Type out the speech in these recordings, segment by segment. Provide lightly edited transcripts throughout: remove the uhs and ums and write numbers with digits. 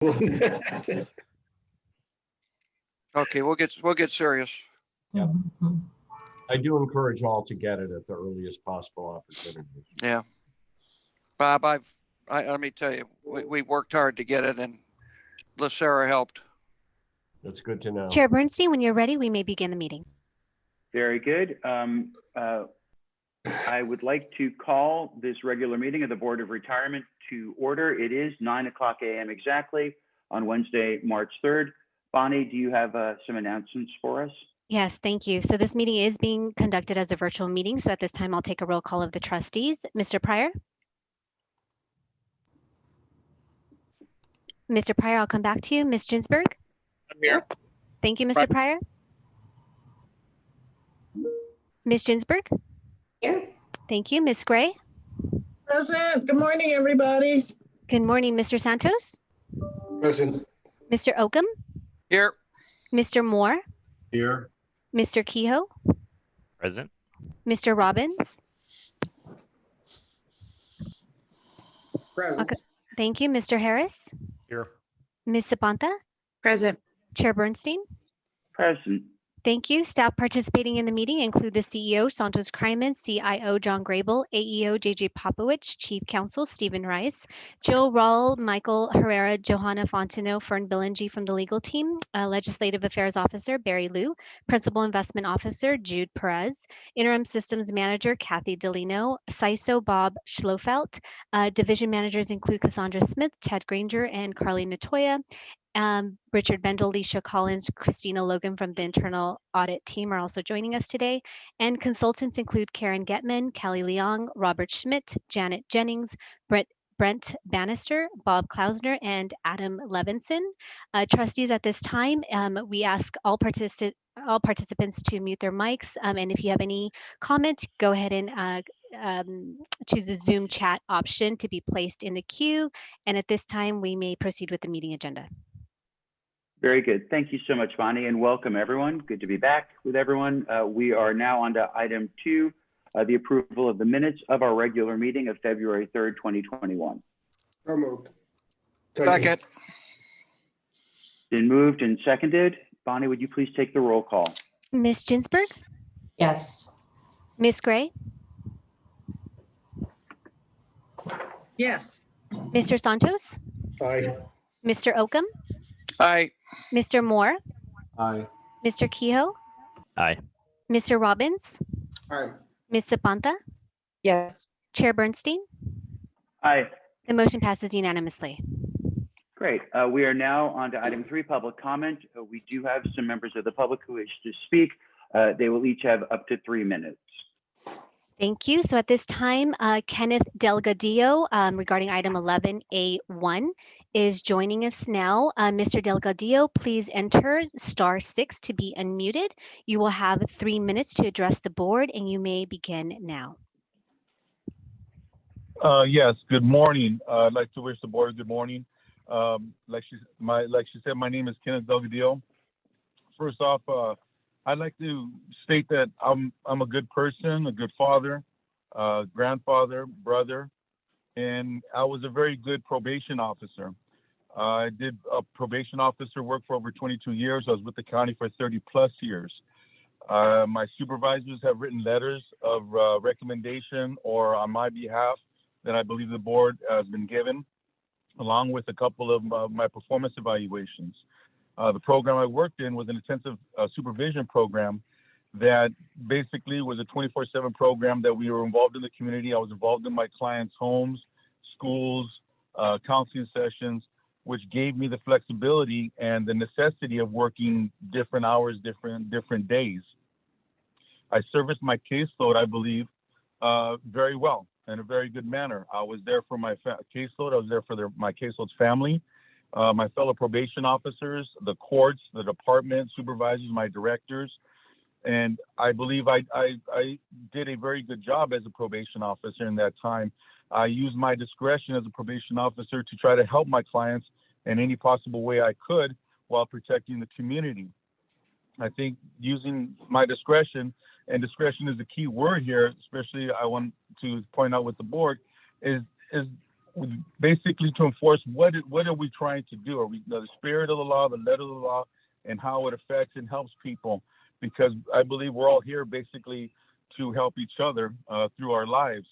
Okay, we'll get serious. Yeah. I do encourage all to get it at the earliest possible opportunity. Yeah. Bob, let me tell you, we worked hard to get it, and LACERA helped. That's good to know. Chair Bernstein, when you're ready, we may begin the meeting. Very good. I would like to call this regular meeting of the Board of Retirement to order. It is 9 o'clock a.m. exactly on Wednesday, March 3rd. Bonnie, do you have some announcements for us? Yes, thank you. So this meeting is being conducted as a virtual meeting. So at this time, I'll take a roll call of the trustees. Mr. Pryor? Mr. Pryor, I'll come back to you. Ms. Ginsburg? I'm here. Thank you, Mr. Pryor. Ms. Ginsburg? Here. Thank you. Ms. Gray? Present. Good morning, everybody. Good morning, Mr. Santos? Present. Mr. Oakham? Here. Mr. Moore? Here. Mr. Kehoe? Present. Mr. Robbins? Present. Okay. Thank you. Mr. Harris? Here. Ms. Zapanta? Present. Chair Bernstein? Present. Thank you. Staff participating in the meeting include the CEO, Santos Kryman, CIO, John Grable, AEO, JJ Popowich, Chief Counsel, Stephen Rice, Jill Rawl, Michael Herrera, Johanna Fontenot, Fern Bilingi from the legal team, Legislative Affairs Officer, Barry Liu, Principal Investment Officer, Jude Perez, Interim Systems Manager, Kathy Delino, CISO, Bob Schlofelt. Division managers include Cassandra Smith, Ted Granger, and Carly Natoya. Richard Bendel, Leisha Collins, Christina Logan from the internal audit team are also joining us today. And consultants include Karen Getman, Kelly Leong, Robert Schmidt, Janet Jennings, Brent Bannister, Bob Klausner, and Adam Levinson. Trustees, at this time, we ask all participants to mute their mics. And if you have any comment, go ahead and choose the Zoom chat option to be placed in the queue. And at this time, we may proceed with the meeting agenda. Very good. Thank you so much, Bonnie, and welcome everyone. Good to be back with everyone. We are now on to item 2, the approval of the minutes of our regular meeting of February 3rd, 2021. So moved. Second. Been moved and seconded. Bonnie, would you please take the roll call? Ms. Ginsburg? Yes. Ms. Gray? Yes. Mr. Santos? Aye. Mr. Oakham? Aye. Mr. Moore? Aye. Mr. Kehoe? Aye. Mr. Robbins? Aye. Ms. Zapanta? Yes. Chair Bernstein? Aye. The motion passes unanimously. Great. We are now on to item 3, public comment. We do have some members of the public who wish to speak. They will each have up to 3 minutes. Thank you. So at this time, Kenneth Delgadillo, regarding item 11A1, is joining us now. Mr. Delgadillo, please enter *6 to be unmuted. You will have 3 minutes to address the board, and you may begin now. Yes, good morning. I'd like to wish the board good morning. Like she said, my name is Kenneth Delgadillo. First off, I'd like to state that I'm a good person, a good father, grandfather, brother, and I was a very good probation officer. I did probation officer work for over 22 years. I was with the county for 30 plus years. My supervisors have written letters of recommendation or on my behalf that I believe the board has been given, along with a couple of my performance evaluations. The program I worked in was an intensive supervision program that basically was a 24/7 program that we were involved in the community. I was involved in my clients' homes, schools, counseling sessions, which gave me the flexibility and the necessity of working different hours, different days. I serviced my caseload, I believe, very well, in a very good manner. I was there for my caseload. I was there for my caseload's family, my fellow probation officers, the courts, the department, supervisors, my directors. And I believe I did a very good job as a probation officer in that time. I used my discretion as a probation officer to try to help my clients in any possible way I could while protecting the community. I think using my discretion, and discretion is the key word here, especially I want to point out with the board, is basically to enforce what are we trying to do? Are we the spirit of the law, the letter of the law, and how it affects and helps people? Because I believe we're all here basically to help each other through our lives,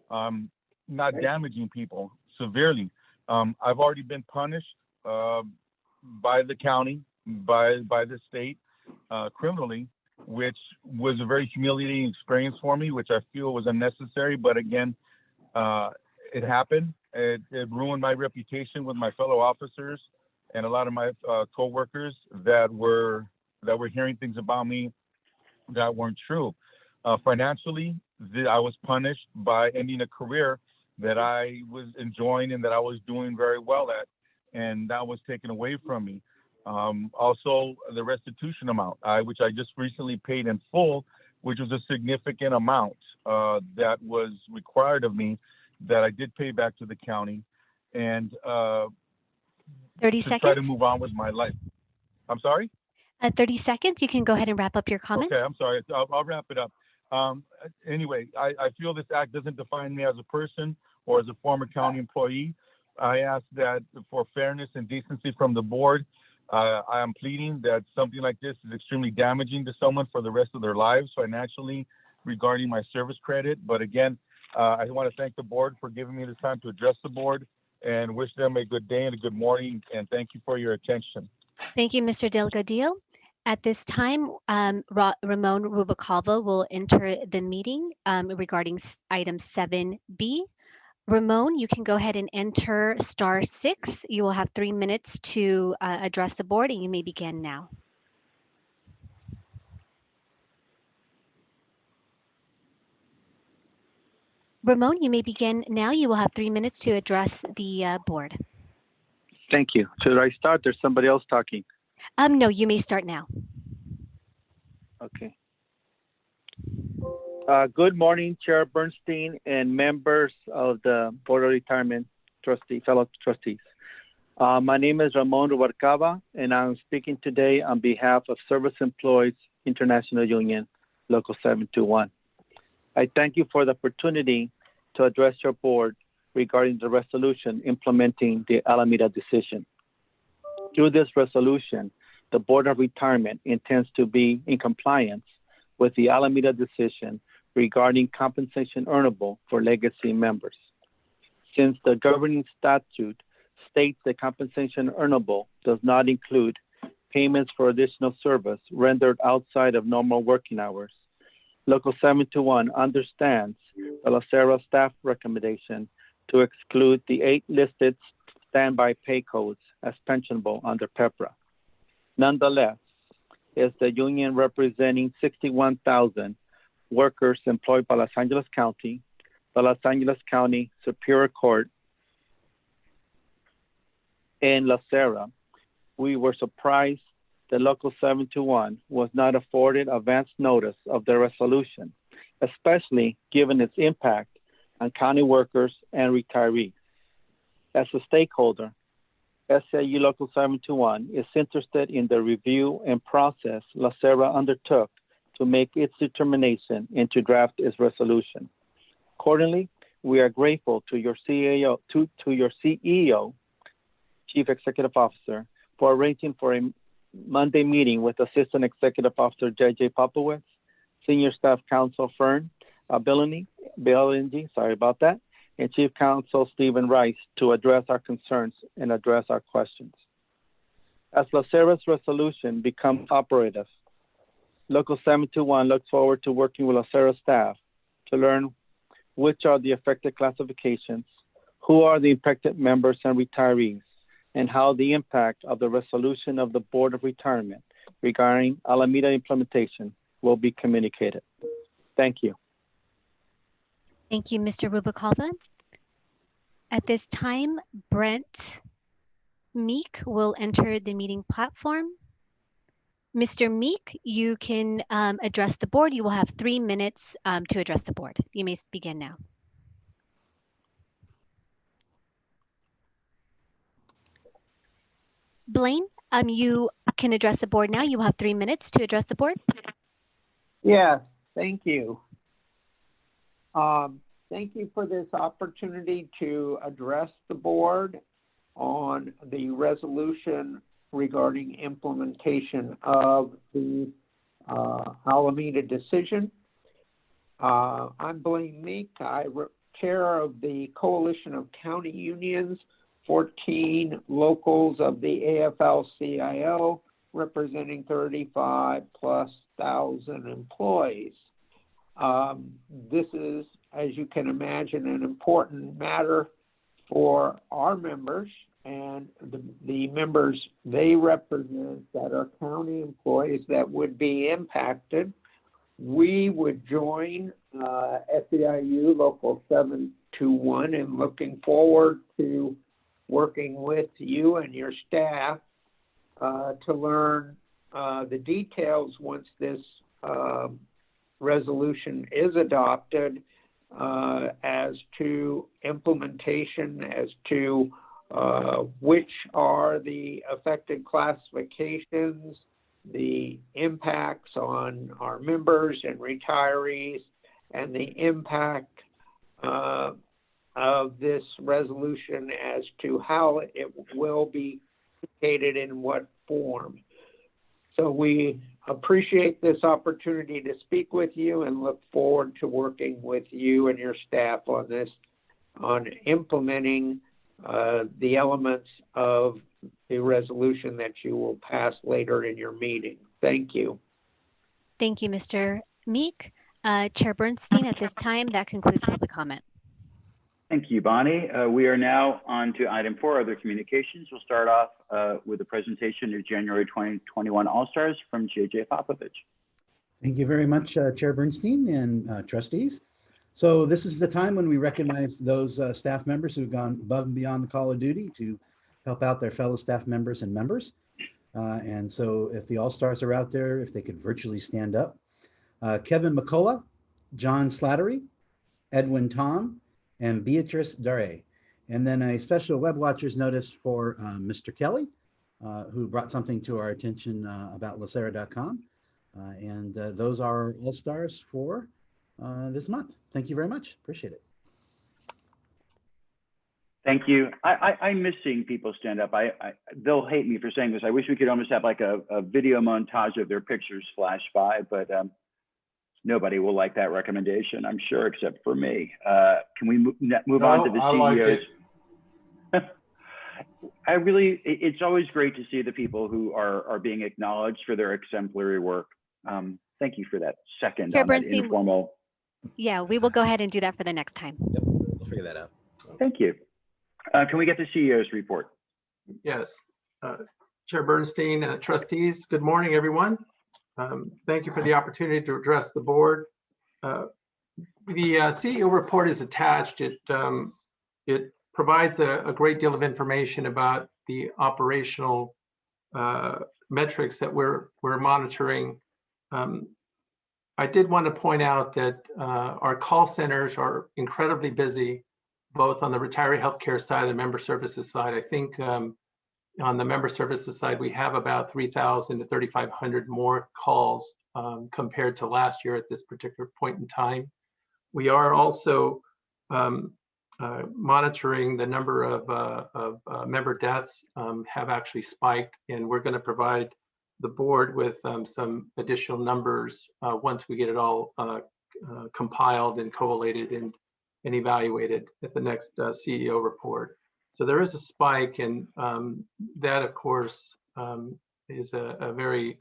not damaging people severely. I've already been punished by the county, by the state, criminally, which was a very humiliating experience for me, which I feel was unnecessary. But again, it happened. It ruined my reputation with my fellow officers and a lot of my co-workers that were hearing things about me that weren't true. Financially, I was punished by ending a career that I was enjoying and that I was doing very well at, and that was taken away from me. Also, the restitution amount, which I just recently paid in full, which was a significant amount that was required of me, that I did pay back to the county, and 30 to try to seconds. move on with my life. I'm sorry? 30 seconds. You can go ahead and wrap up your comments. Okay, I'm sorry. I'll wrap it up. Anyway, I feel this act doesn't define me as a person or as a former county employee. I ask that for fairness and decency from the board, I am pleading that something like this is extremely damaging to someone for the rest of their lives financially regarding my service credit. But again, I want to thank the board for giving me this time to address the board and wish them a good day and a good morning. And thank you for your attention. Thank you, Mr. Delgadillo. At this time, Ramon Rubalcaba will enter the meeting regarding item 7B. Ramon, you can go ahead and enter *6. You will have 3 minutes to address the board, and you may begin now. Ramon, you may begin now. You will have 3 minutes to address the board. Thank you. Should I start? There's somebody else talking. No, you may start now. Okay. Good morning, Chair Bernstein and members of the Board of Retirement fellow trustees. My name is Ramon Rubalcaba, and I'm speaking today on behalf of Service Employees International Union, Local 721. I thank you for the opportunity to address your board regarding the resolution implementing the Alameda decision. Through this resolution, the Board of Retirement intends to be in compliance with the Alameda decision regarding compensation earnable for legacy members. Since the governing statute states that compensation earnable does not include payments for additional service rendered outside of normal working hours, Local 721 understands the LACERA staff recommendation to exclude the 8 listed standby pay codes as pensionable under PEPRA. Nonetheless, is the union representing 61,000 workers employed by Los Angeles County, the Los Angeles County Superior Court, and LACERA, we were surprised that Local 721 was not afforded advance notice of the resolution, especially given its impact on county workers and retirees. As a stakeholder, SAU Local 721 is interested in the review and process LACERA undertook to make its determination and to draft its resolution. Accordingly, we are grateful to your CEO, Chief Executive Officer, for arranging for a Monday meeting with Assistant Executive Officer J.J. Popowitz, Senior Staff Counsel Fern Bielengy, sorry about that, and Chief Counsel Stephen Rice to address our concerns and address our questions. As LACERA's resolution becomes operative, Local 721 looks forward to working with LACERA staff to learn which are the affected classifications, who are the impacted members and retirees, and how the impact of the resolution of the Board of Retirement regarding Alameda implementation will be communicated. Thank you. Thank you, Mr. Rubalcaba. At this time, Brent Meek will enter the meeting platform. Mr. Meek, you can address the board. You will have 3 minutes to address the board. You may begin now. Blaine, you can address the board now. You will have 3 minutes to address the board. Yes, thank you. Thank you for this opportunity to address the board on the resolution regarding implementation of the Alameda decision. I'm Blaine Meek. Chair of the Coalition of County Unions, 14 locals of the AFL-CIO, representing 35,000+ employees. This is, as you can imagine, an important matter for our members and the members they represent that are county employees that would be impacted. We would join SEIU Local 721 in looking forward to working with you and your staff to learn the details once this resolution is adopted as to implementation, as to which are the affected classifications, the impacts on our members and retirees, and the impact of this resolution as to how it will be communicated in what form. So we appreciate this opportunity to speak with you and look forward to working with you and your staff on this, on implementing the elements of the resolution that you will pass later in your meeting. Thank you. Thank you, Mr. Meek. Chair Bernstein, at this time, that concludes public comment. Thank you, Bonnie. We are now on to item 4, other communications. We'll start off with a presentation of January 2021 All-Stars from JJ Popovich. Thank you very much, Chair Bernstein and trustees. So this is the time when we recognize those staff members who've gone above and beyond the call of duty to help out their fellow staff members and members. And so if the All-Stars are out there, if they could virtually stand up. Kevin McCullough, John Slattery, Edwin Tom, and Beatrice Dare. And then a special Web Watchers notice for Mr. Kelly, who brought something to our attention about LACERA.com. And those are All-Stars for this month. Thank you very much. Appreciate it. Thank you. I miss seeing people stand up. They'll hate me for saying this. I wish we could almost have like a video montage of their pictures flash by, but nobody will like that recommendation, I'm sure, except for me. Can we move on to the CEOs? I really, it's always great to see the people who are being acknowledged for their exemplary work. Thank you for that second Chair on that Bernstein, informal. yeah, we will go ahead and do that for the next time. Yep, we'll figure that out. Thank you. Can we get the CEO's report? Yes. Chair Bernstein, trustees, good morning, everyone. Thank you for the opportunity to address the board. The CEO report is attached. It provides a great deal of information about the operational metrics that we're monitoring. I did want to point out that our call centers are incredibly busy, both on the retiree healthcare side and the member services side. I think on the member services side, we have about 3,000 to 3,500 more calls compared to last year at this particular point in time. We are also monitoring the number of member deaths have actually spiked, and we're going to provide the board with some additional numbers once we get it all compiled and collated and evaluated at the next CEO report. So there is a spike, and that, of course, is a very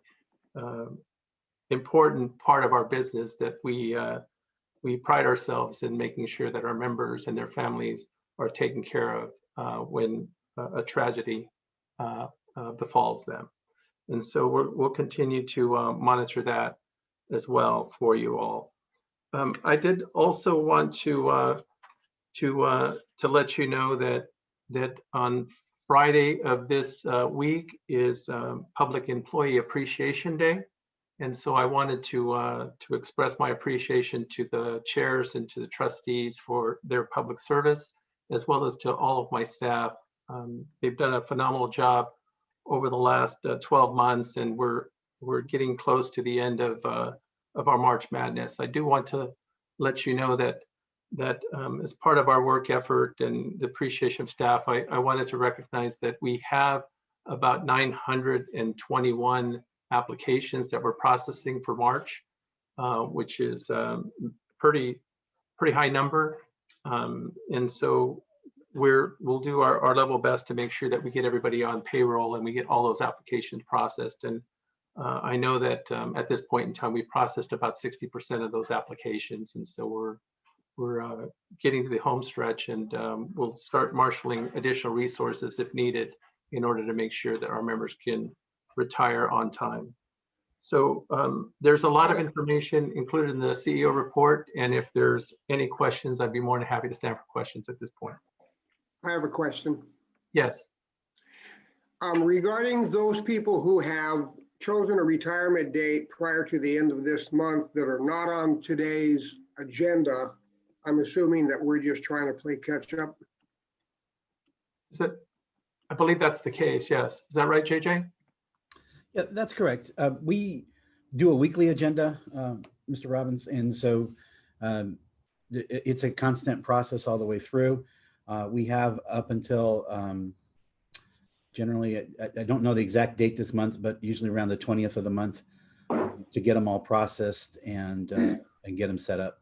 important part of our business that we pride ourselves in making sure that our members and their families are taken care of when a tragedy befalls them. And so we'll continue to monitor that as well for you all. I did also want to let you know that on Friday of this week is Public Employee Appreciation Day. And so I wanted to express my appreciation to the chairs and to the trustees for their public service, as well as to all of my staff. They've done a phenomenal job over the last 12 months, and we're getting close to the end of our March Madness. I do want to let you know that as part of our work effort and the appreciation of staff, I wanted to recognize that we have about 921 applications that we're processing for March, which is pretty high number. And so we'll do our level best to make sure that we get everybody on payroll and we get all those applications processed. And I know that at this point in time, we processed about 60% of those applications. And so we're getting to the home stretch, and we'll start marshaling additional resources if needed in order to make sure that our members can retire on time. So there's a lot of information included in the CEO report. And if there's any questions, I'd be more than happy to stand for questions at this point. I have a question. Yes. Regarding those people who have chosen a retirement date prior to the end of this month that are not on today's agenda, I'm assuming that we're just trying to play catch up. I believe that's the case. Yes. Is that right, JJ? Yeah, that's correct. We do a weekly agenda, Mr. Robbins, and so it's a constant process all the way through. We have up until generally, I don't know the exact date this month, but usually around the 20th of the month to get them all processed and get them set up.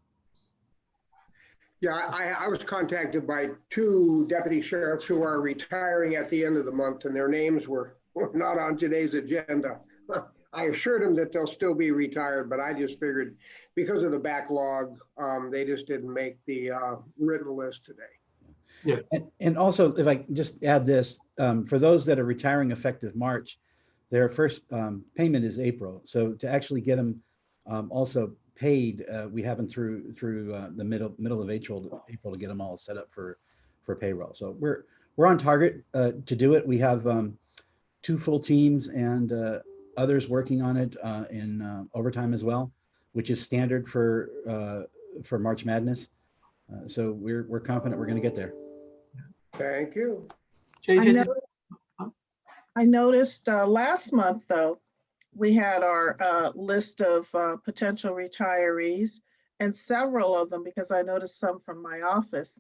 Yeah, I was contacted by 2 deputy sheriffs who are retiring at the end of the month, and their names were not on today's agenda. I assured them that they'll still be retired, but I just figured because of the backlog, they just didn't make the written list today. Yeah. And also, if I just add this, for those that are retiring effective March, their first payment is April. So to actually get them also paid, we have them through the middle of April to get them all set up for payroll. So we're on target to do it. We have 2 full teams and others working on it in overtime as well, which is standard for March Madness. So we're confident we're going to get there. Thank you. JJ, I noticed last month, though, we had our list of potential retirees, and several of them, because I noticed some from my office,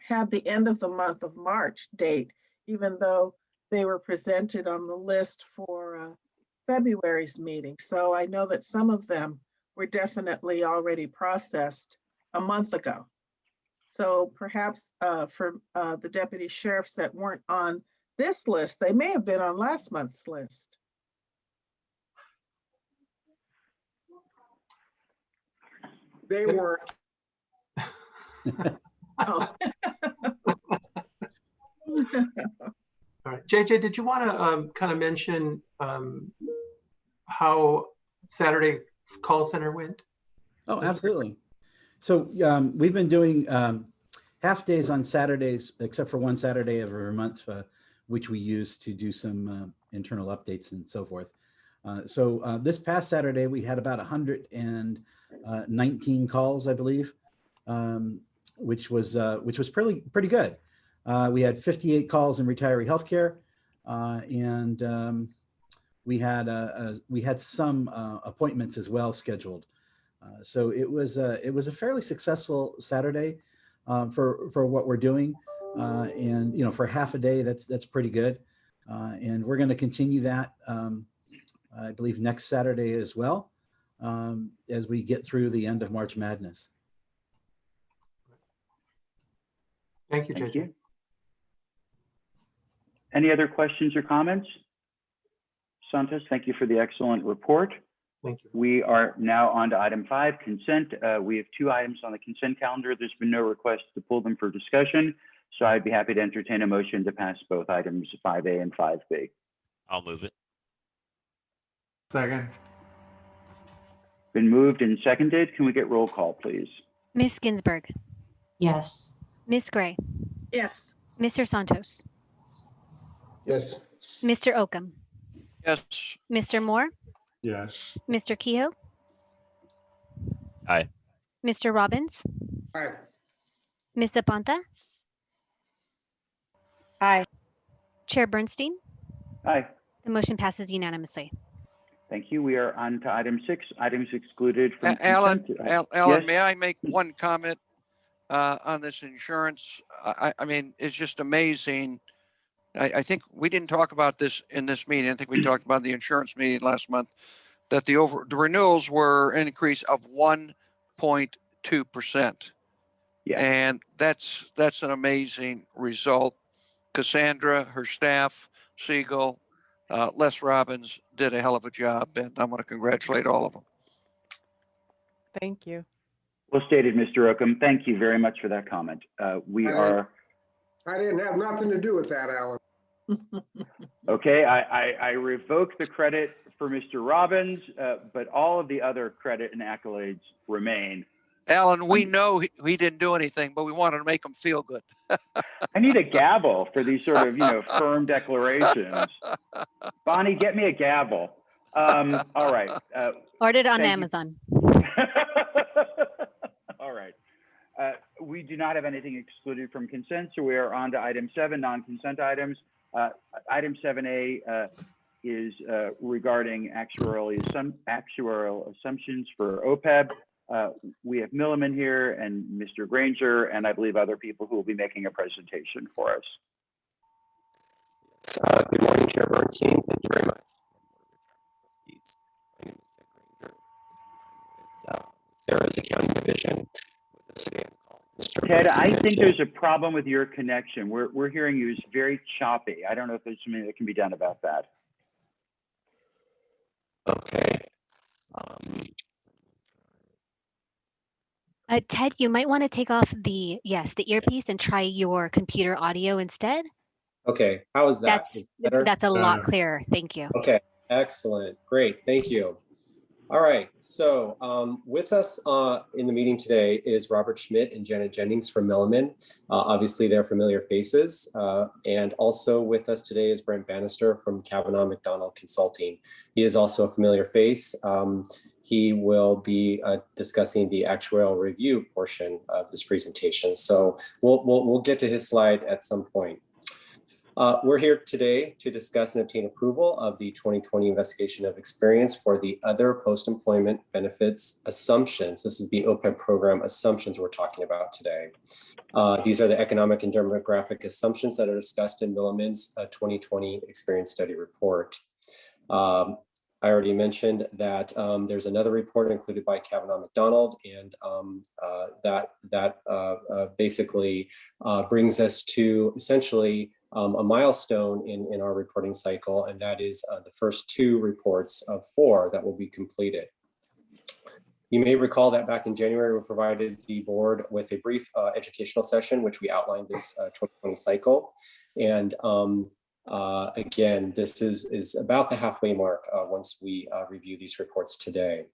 had the end of the month of March date, even though they were presented on the list for February's meeting. So I know that some of them were definitely already processed a month ago. So perhaps for the deputy sheriffs that weren't on this list, they may have been on last month's list. They weren't. Oh. all right. JJ, did you want to kind of mention how Saturday call center went? Oh, absolutely. So we've been doing half days on Saturdays, except for one Saturday every month, which we use to do some internal updates and so forth. So this past Saturday, we had about 119 calls, I believe, which was pretty good. We had 58 calls in retiree healthcare, and we had some appointments as well scheduled. So it was a fairly successful Saturday for what we're doing, and for half a day, that's pretty good. And we're going to continue that, I believe, next Saturday as well, as we get through the end of March Madness. Thank you, JJ. Thank you. Any other questions or comments? Santos, thank you for the excellent report. Thank you. We are now on to item 5, consent. We have 2 items on the consent calendar. There's been no request to pull them for discussion, so I'd be happy to entertain a motion to pass both items 5A and 5B. I'll move it. Second. Been moved and seconded. Can we get roll call, please? Ms. Ginsburg, Yes. Ms. Gray, Yes. Mr. Santos, Yes. Mr. Oakham, Yes. Mr. Moore, Yes. Mr. Kehoe. Aye. Mr. Robbins, Aye. Ms. Zapanta, Aye. Chair Bernstein. Aye. The motion passes unanimously. Thank you. We are on to item 6, items excluded from Alan, consent. Alan, Yes? may I make one comment? on this insurance. I mean, it's just amazing. I think we didn't talk about this in this meeting. I think we talked about the insurance meeting last month, that the renewals were an increase of 1.2%. Yeah. And that's an amazing result. Cassandra, her staff, Siegel, Les Robbins did a hell of a job, and I want to congratulate all of them. Thank you. Well stated, Mr. Oakham. Thank you very much for that comment. I didn't have nothing to do with that, Alan. Okay. I revoke the credit for Mr. Robbins, but all of the other credit and accolades remain. Alan, we know he didn't do anything, but we wanted to make him feel good. I need a gavel for these sort of, firm declarations. Bonnie, get me a gavel. All right. Ordered on thank you. Amazon. All right. We do not have anything excluded from consent, so we are on to item 7, non-consent items. Item 7A is regarding actuarial assumptions for OPEB. We have Milliman here and Mr. Granger, and I believe other people who will be making a presentation for us. Good morning, Chair Bernstein. Thank you very much. My name is Ted Granger. Sarah's accounting division. With us today, Mr. Ted, I think there's a problem with your connection. We're hearing you is very choppy. I don't know if there's something that can be done about that. Okay. Ted, you might want to take off the earpiece and try your computer audio instead. Okay. How is that? Is that better? That's a lot clearer. Thank you. Okay. Excellent. Great. Thank you. All right. So with us in the meeting today is Robert Schmidt and Janet Jennings from Milliman. Obviously, they're familiar faces. And also with us today is Brent Bannister from Kavanaugh McDonald Consulting. He is also a familiar face. He will be discussing the actuarial review portion of this presentation. So we'll get to his slide at some point. We're here today to discuss and obtain approval of the 2020 investigation of experience for the other post-employment benefits assumptions. This is the OPEB program assumptions we're talking about today. These are the economic and demographic assumptions that are discussed in Milliman's 2020 experience study report. I already mentioned that there's another report included by Kavanaugh McDonald, and that basically brings us to essentially a milestone in our reporting cycle, and that is the first 2 reports of 4 that will be completed. You may recall that back in January, we provided the board with a brief educational session, which we outlined this 2020 cycle. And again, this is about the halfway mark once we review these reports today.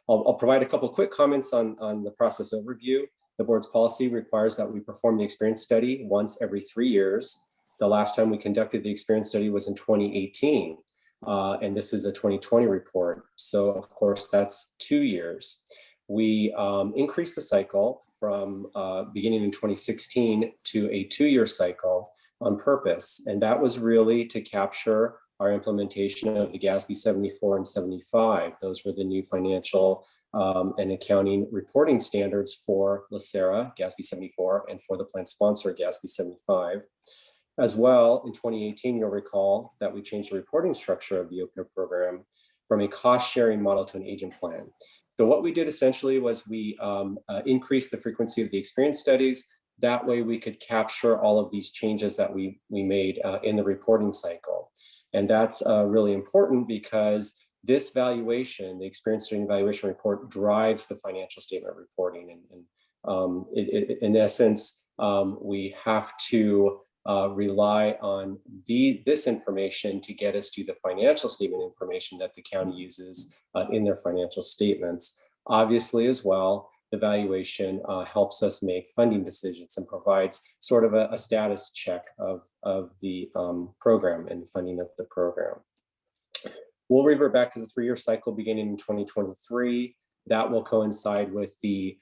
I'll provide a couple quick comments on the process overview. The board's policy requires that we perform the experience study once every 3 years. The last time we conducted the experience study was in 2018, and this is a 2020 report. So of course, that's 2 years. We increased the cycle from beginning in 2016 to a 2-year cycle on purpose. And that was really to capture our implementation of the GASB 74 and 75. Those were the new financial and accounting reporting standards for LACERA, GASB 74, and for the plan sponsor, GASB 75. As well, in 2018, you'll recall that we changed the reporting structure of the OPEB program from a cost-sharing model to an agent plan. So what we did essentially was we increased the frequency of the experience studies. That way we could capture all of these changes that we made in the reporting cycle. And that's really important because this valuation, the experience study evaluation report, drives the financial statement reporting. And in essence, we have to rely on this information to get us to the financial statement information that the county uses in their financial statements. Obviously, as well, the valuation helps us make funding decisions and provides sort of a status check of the program and funding of the program. We'll revert back to the 3-year cycle beginning in 2023. That will coincide with the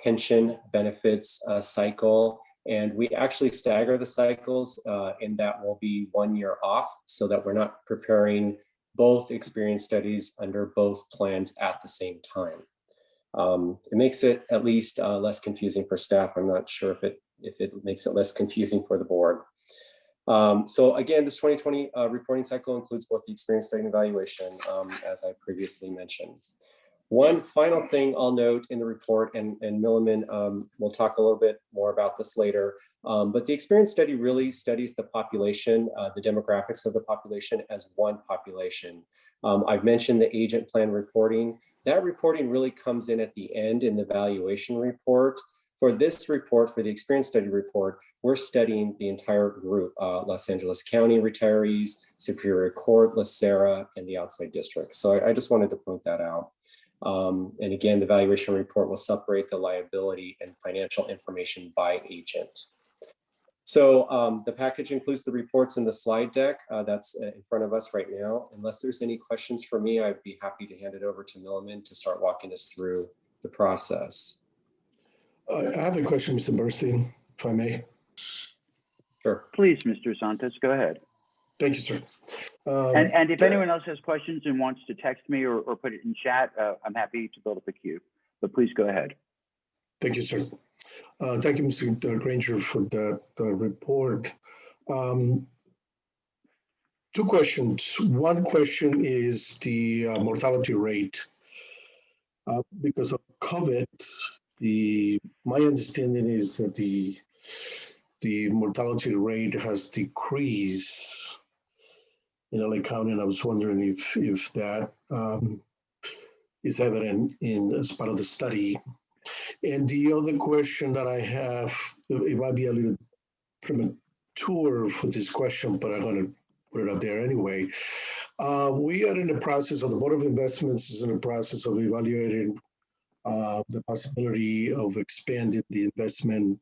pension benefits cycle. And we actually stagger the cycles, and that will be 1 year off so that we're not preparing both experience studies under both plans at the same time. It makes it at least less confusing for staff. I'm not sure if it makes it less confusing for the board. So again, this 2020 reporting cycle includes both the experience study and evaluation, as I previously mentioned. One final thing I'll note in the report, and Milliman will talk a little bit more about this later, but the experience study really studies the population, the demographics of the population as one population. I've mentioned the agent plan reporting. That reporting really comes in at the end in the valuation report. For this report, for the experience study report, we're studying the entire group, Los Angeles County retirees, Superior Court, LACERA, and the outside district. So I just wanted to point that out. And again, the valuation report will separate the liability and financial information by agent. So the package includes the reports in the slide deck that's in front of us right now. Unless there's any questions for me, I'd be happy to hand it over to Milliman to start walking us through the process. I have a question, Mr. Bernstein, if I may. Sure. Please, Mr. Santos, go ahead. Thank you, sir. And if anyone else has questions and wants to text me or put it in chat, I'm happy to build up a queue, but please go ahead. Thank you, sir. Thank you, Mr. Granger, for that report. Two questions. One question is the mortality rate. Because of COVID, my understanding is that the mortality rate has decreased in LA County, and I was wondering if that is evident as part of the study. And the other question that I have, it might be a little premature for this question, but I'm going to put it out there anyway. We are in the process of, the Board of Investments is in the process of evaluating the possibility of expanding the investment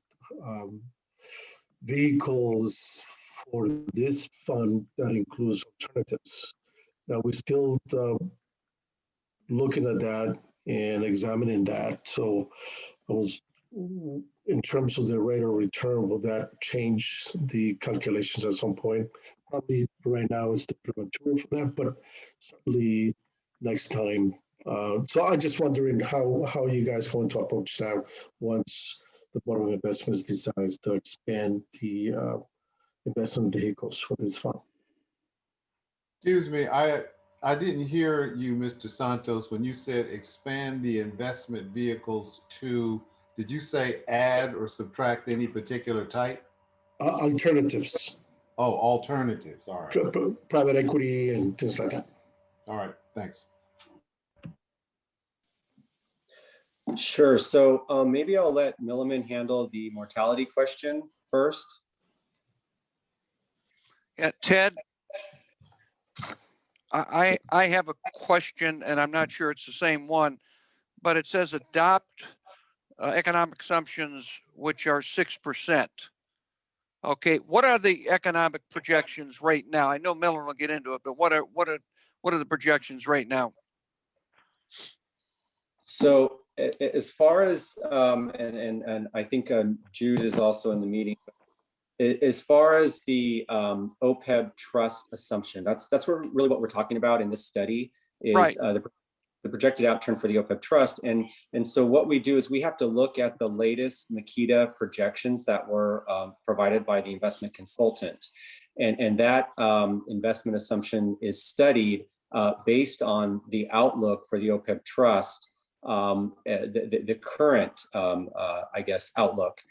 vehicles for this fund that includes alternatives. Now, we're still looking at that and examining that. So I was, in terms of the rate of return, will that change the calculations at some point? Probably right now is the premature for that, but certainly next time. So I'm just wondering how you guys going to approach that once the Board of Investments decides to expand the investment vehicles for this fund. Excuse me, I didn't hear you, Mr. Santos, when you said expand the investment vehicles to, did you say add or subtract any particular type? Alternatives. Oh, alternatives, all right. Private equity and things like that. All right, thanks. Sure, so maybe I'll let Milliman handle the mortality question first. Yeah, Ted, I have a question, and I'm not sure it's the same one, but it says adopt economic assumptions which are 6%. Okay, what are the economic projections right now? I know Miller will get into it, but what are the projections right now? So as far as and I think Jude is also in the meeting. As far as the OPEB trust assumption, that's really what we're talking about in this study is right. The projected outturn for the OPEB trust. And so what we do is we have to look at the latest Makita projections that were provided by the investment consultant. And that investment assumption is studied based on the outlook for the OPEB trust, the current, I guess, outlook.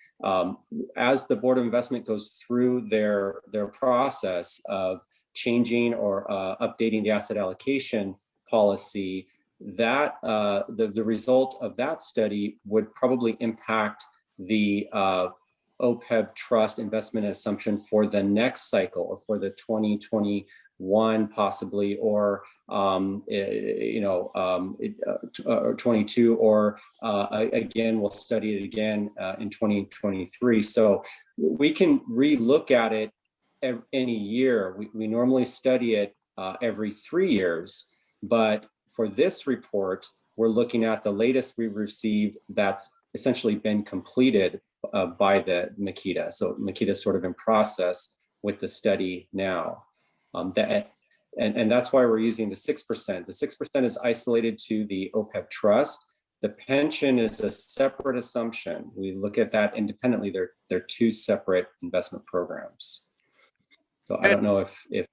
As the Board of Investment goes through their process of changing or updating the asset allocation policy, that the result of that study would probably impact the OPEB trust investment assumption for the next cycle, or for the 2021 possibly, or 22, or again, we'll study it again in 2023. So we can re-look at it any year. We normally study it every 3 years, but for this report, we're looking at the latest we've received that's essentially been completed by the Makita. So Makita is sort of in process with the study now. And that's why we're using the 6%. The 6% is isolated to the OPEB trust. The pension is a separate assumption. We look at that independently. They're two separate investment programs. So I don't know if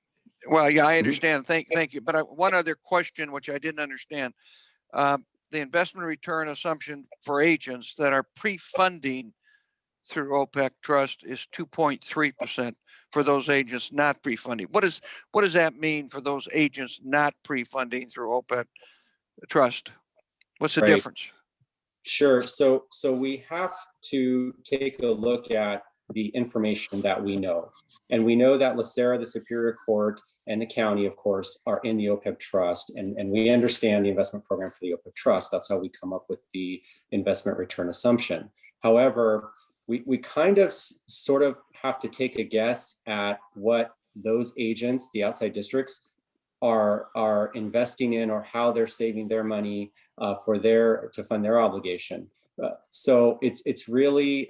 Well, yeah, I understand. Thank you. But one other question, which I didn't understand. The investment return assumption for agents that are pre-funding through OPEC trust is 2.3% for those agents not pre-funding. What does that mean for those agents not pre-funding through OPEC trust? What's the Right. difference? Sure. So we have to take a look at the information that we know. And we know that LACERA, the Superior Court, and the county, of course, are in the OPEB trust. And we understand the investment program for the OPEB trust. That's how we come up with the investment return assumption. However, we kind of sort of have to take a guess at what those agents, the outside districts, are investing in, or how they're saving their money to fund their obligation. So it's really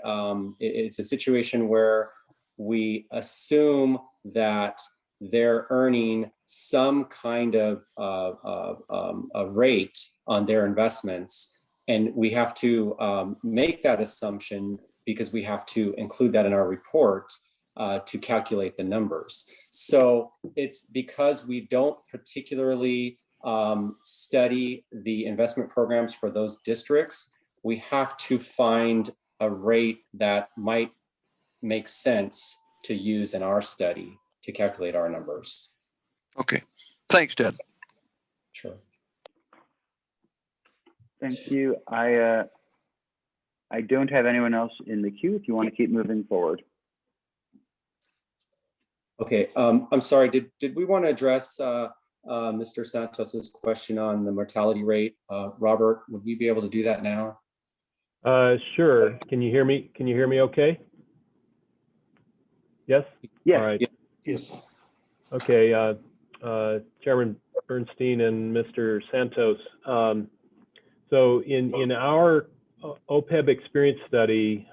it's a situation where we assume that they're earning some kind of a rate on their investments, and we have to make that assumption because we have to include that in our report to calculate the numbers. So it's because we don't particularly study the investment programs for those districts, we have to find a rate that might make sense to use in our study to calculate our numbers. Okay, thanks, Ted. Sure. Thank you. I don't have anyone else in the queue if you want to keep moving forward. Okay, I'm sorry, did we want to address Mr. Santos's question on the mortality rate? Robert, would we be able to do that now? Sure. Can you hear me? Can you hear me okay? Yes? Yes. All right. Yes. Okay, Chairman Bernstein and Mr. Santos. So in our OPEB experience study,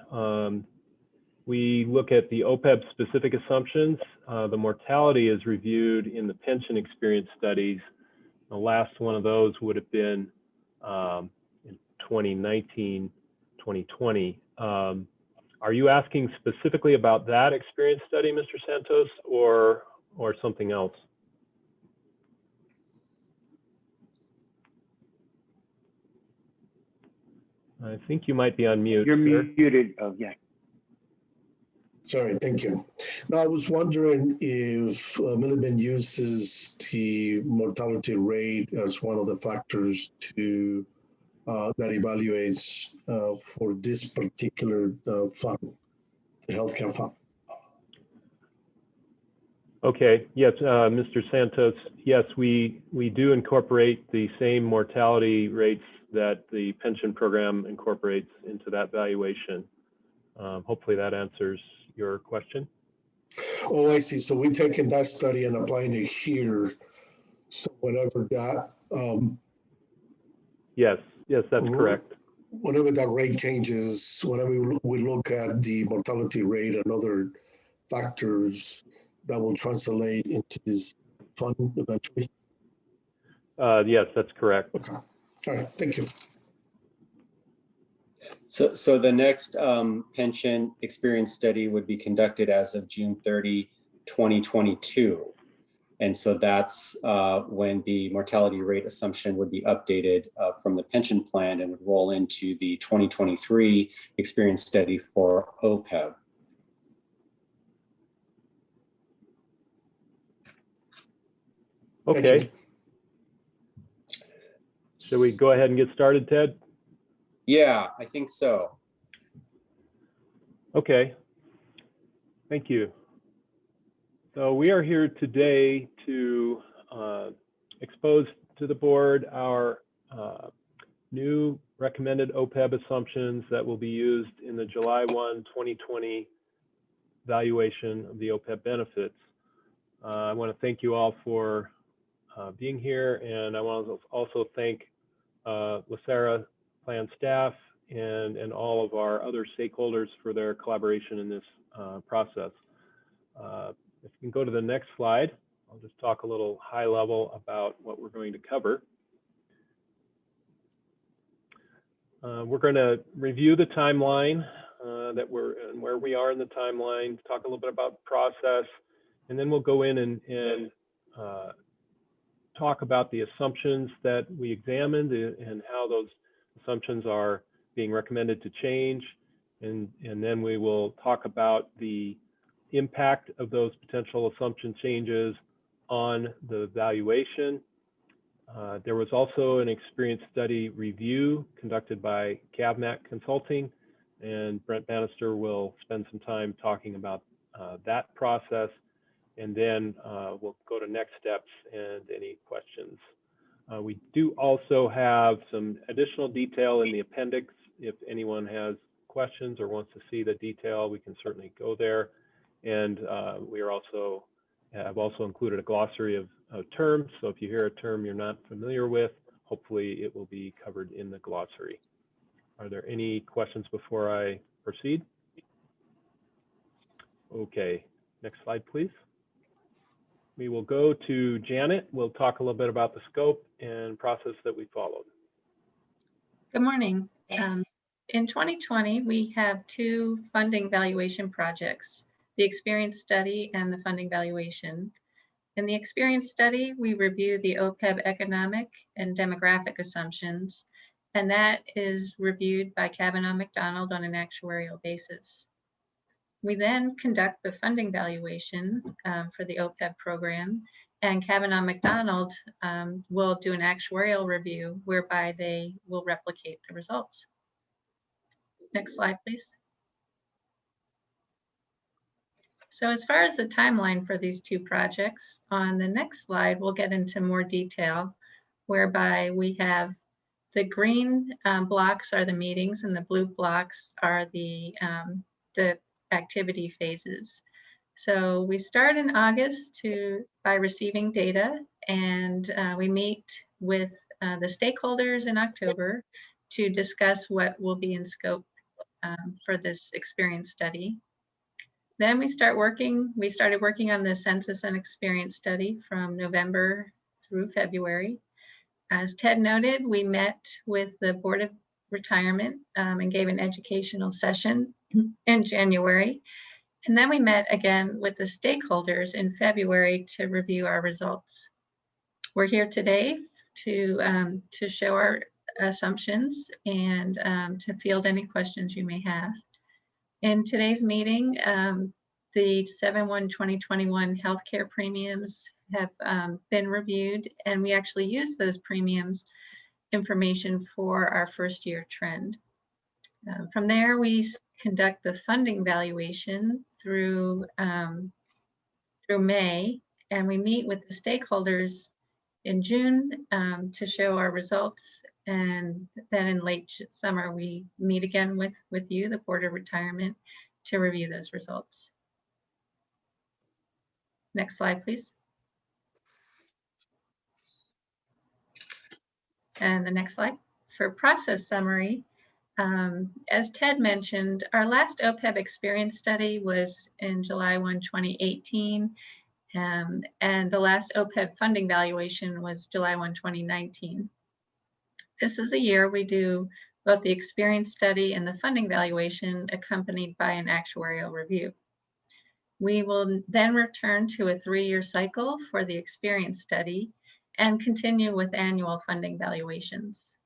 we look at the OPEB specific assumptions. The mortality is reviewed in the pension experience studies. The last one of those would have been in 2019, 2020. Are you asking specifically about that experience study, Mr. Santos, or something else? I think you might be on mute. You're sir. muted. Oh, yeah. Sorry, thank you. Now, I was wondering if Milliman uses the mortality rate as one of the factors to that evaluates for this particular fund, the healthcare fund. Okay, yes, Mr. Santos, yes, we do incorporate the same mortality rates that the pension program incorporates into that valuation. Hopefully that answers your question. Oh, I see. So we're taking that study and applying it here. So whenever that yes, that's correct. Whenever that rate changes, whenever we look at the mortality rate and other factors, that will translate into this fund eventually. Yes, that's correct. Okay. All right. Thank you. So the next pension experience study would be conducted as of June 30, 2022. And so that's when the mortality rate assumption would be updated from the pension plan and would roll into the 2023 experience study for OPEB. Okay. Should we go ahead and get started, Ted? Yeah, I think so. Okay. Thank you. So we are here today to expose to the board our new recommended OPEB assumptions that will be used in the July 1, 2020 valuation of the OPEB benefits. I want to thank you all for being here, and I want to also thank LACERA plan staff and all of our other stakeholders for their collaboration in this process. If you can go to the next slide, I'll just talk a little high level about what we're going to cover. We're going to review the timeline and where we are in the timeline, talk a little bit about process, and then we'll go in and talk about the assumptions that we examined and how those assumptions are being recommended to change. And then we will talk about the impact of those potential assumption changes on the valuation. There was also an experience study review conducted by CAVMAC Consulting, and Brent Bannister will spend some time talking about that process, and then we'll go to next steps and any questions. We do also have some additional detail in the appendix. If anyone has questions or wants to see the detail, we can certainly go there. And we are also I've also included a glossary of terms. So if you hear a term you're not familiar with, hopefully it will be covered in the glossary. Are there any questions before I proceed? Okay, next slide, please. We will go to Janet. We'll talk a little bit about the scope and process that we followed. Good morning. In 2020, we have two funding valuation projects, the experience study and the funding valuation. In the experience study, we review the OPEB economic and demographic assumptions, and that is reviewed by Kavanaugh McDonald on an actuarial basis. We then conduct the funding valuation for the OPEB program, and Kavanaugh McDonald will do an actuarial review whereby they will replicate the results. Next slide, please. So as far as the timeline for these two projects, on the next slide, we'll get into more detail, whereby we have the green blocks are the meetings and the blue blocks are the activity phases. So we start in August by receiving data, and we meet with the stakeholders in October to discuss what will be in scope for this experience study. Then we started working on the census and experience study from November through February. As Ted noted, we met with the Board of Retirement and gave an educational session in January. And then we met again with the stakeholders in February to review our results. We're here today to show our assumptions and to field any questions you may have. In today's meeting, the 7/1/2021 healthcare premiums have been reviewed, and we actually use those premiums information for our first year trend. From there, we conduct the funding valuation through May, and we meet with the stakeholders in June to show our results. And then in late summer, we meet again with you, the Board of Retirement, to review those results. Next slide, please. And the next slide. For process summary, as Ted mentioned, our last OPEB experience study was in July 1, 2018, and the last OPEB funding valuation was July 1, 2019. This is a year we do both the experience study and the funding valuation accompanied by an actuarial review. We will then return to a 3-year cycle for the experience study and continue with annual funding valuations.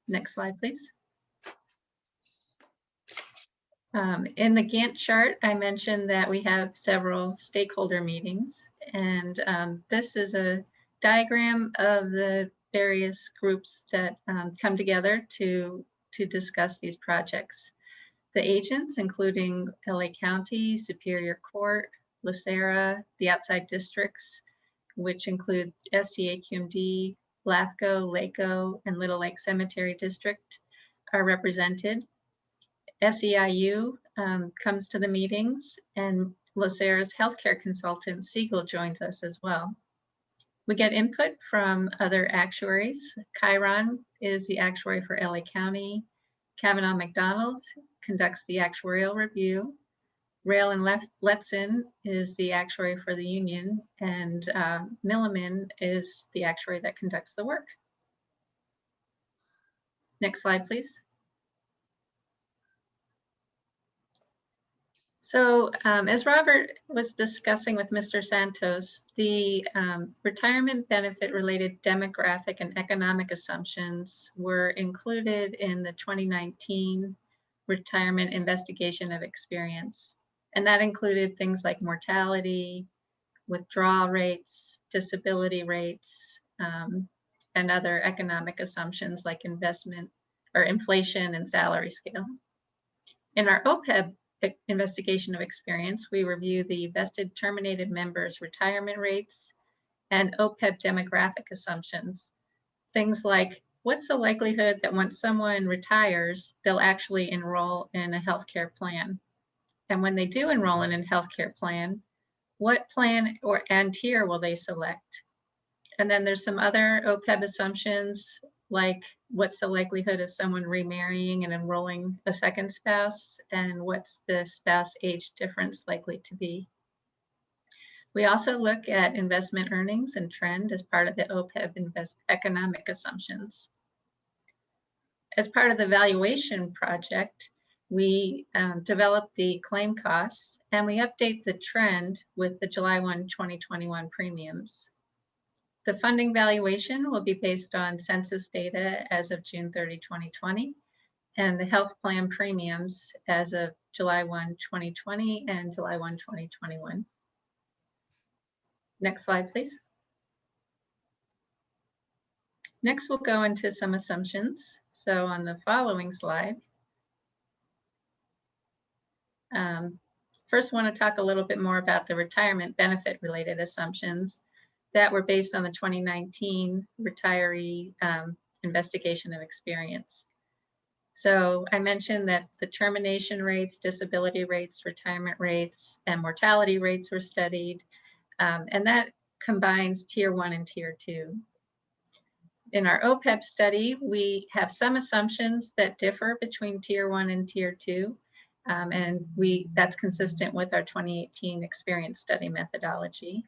Next slide, please. In the Gantt chart, I mentioned that we have several stakeholder meetings, and this is a diagram of the various groups that come together to discuss these projects. The agents, including LA County, Superior Court, LACERA, the outside districts, which include SCAQMD, LAFCO, LACO, and Little Lake Cemetery District, are represented. SEIU comes to the meetings, and LACERA's healthcare consultant, Siegel, joins us as well. We get input from other actuaries. Chiron is the actuary for LA County. Kavanaugh McDonald conducts the actuarial review. Rail and Letzen is the actuary for the union, and Milliman is the actuary that conducts the work. Next slide, please. So as Robert was discussing with Mr. Santos, the retirement benefit related demographic and economic assumptions were included in the 2019 retirement investigation of experience. And that included things like mortality, withdrawal rates, disability rates, and other economic assumptions like investment or inflation and salary scale. In our OPEB investigation of experience, we review the vested terminated members' retirement rates and OPEB demographic assumptions. Things like, what's the likelihood that once someone retires, they'll actually enroll in a healthcare plan? And when they do enroll in a healthcare plan, what plan and tier will they select? And then there's some other OPEB assumptions, like what's the likelihood of someone remarrying and enrolling a second spouse, and what's the spouse age difference likely to be. We also look at investment earnings and trend as part of the OPEB economic assumptions. As part of the valuation project, we develop the claim costs and we update the trend with the July 1, 2021 premiums. The funding valuation will be based on census data as of June 30, 2020, and the health plan premiums as of July 1, 2020 and July 1, 2021. Next slide, please. Next, we'll go into some assumptions. So on the following slide, first want to talk a little bit more about the retirement benefit related assumptions that were based on the 2019 retiree investigation of experience. So I mentioned that the termination rates, disability rates, retirement rates, and mortality rates were studied, and that combines tier 1 and tier 2. In our OPEB study, we have some assumptions that differ between tier 1 and tier 2, and that's consistent with our 2018 experience study methodology.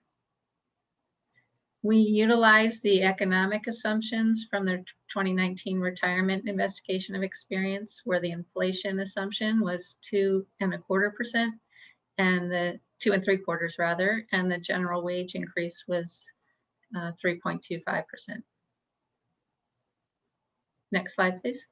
We utilize the economic assumptions from the 2019 retirement investigation of experience, where the inflation assumption was 2.25%, and the 2.75% rather, and the general wage increase was 3.25%. Next slide, please.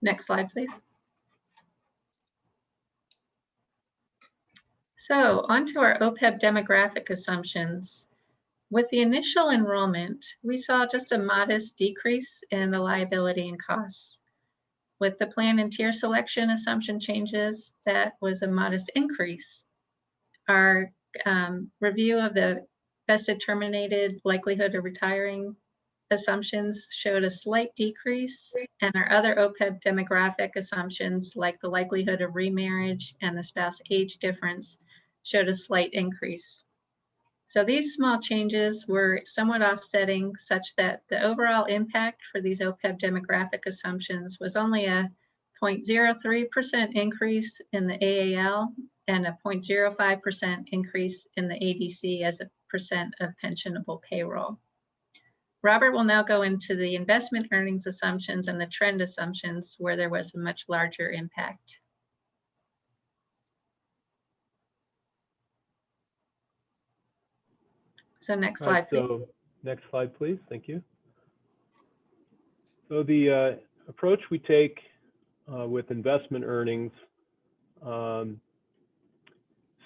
Next slide, please. So onto our OPEB demographic assumptions. With the initial enrollment, we saw just a modest decrease in the liability and costs. With the plan and tier selection assumption changes, that was a modest increase. Our review of the vested terminated likelihood of retiring assumptions showed a slight decrease, and our other OPEB demographic assumptions, like the likelihood of remarriage and the spouse age difference, showed a slight increase. So these small changes were somewhat offsetting, such that the overall impact for these OPEB demographic assumptions was only a 0.03% increase in the AAL and a 0.05% increase in the ADC as a percent of pensionable payroll. Robert will now go into the investment earnings assumptions and the trend assumptions, where there was a much larger impact. So next slide, please. So next slide, please. Thank you. So the approach we take with investment earnings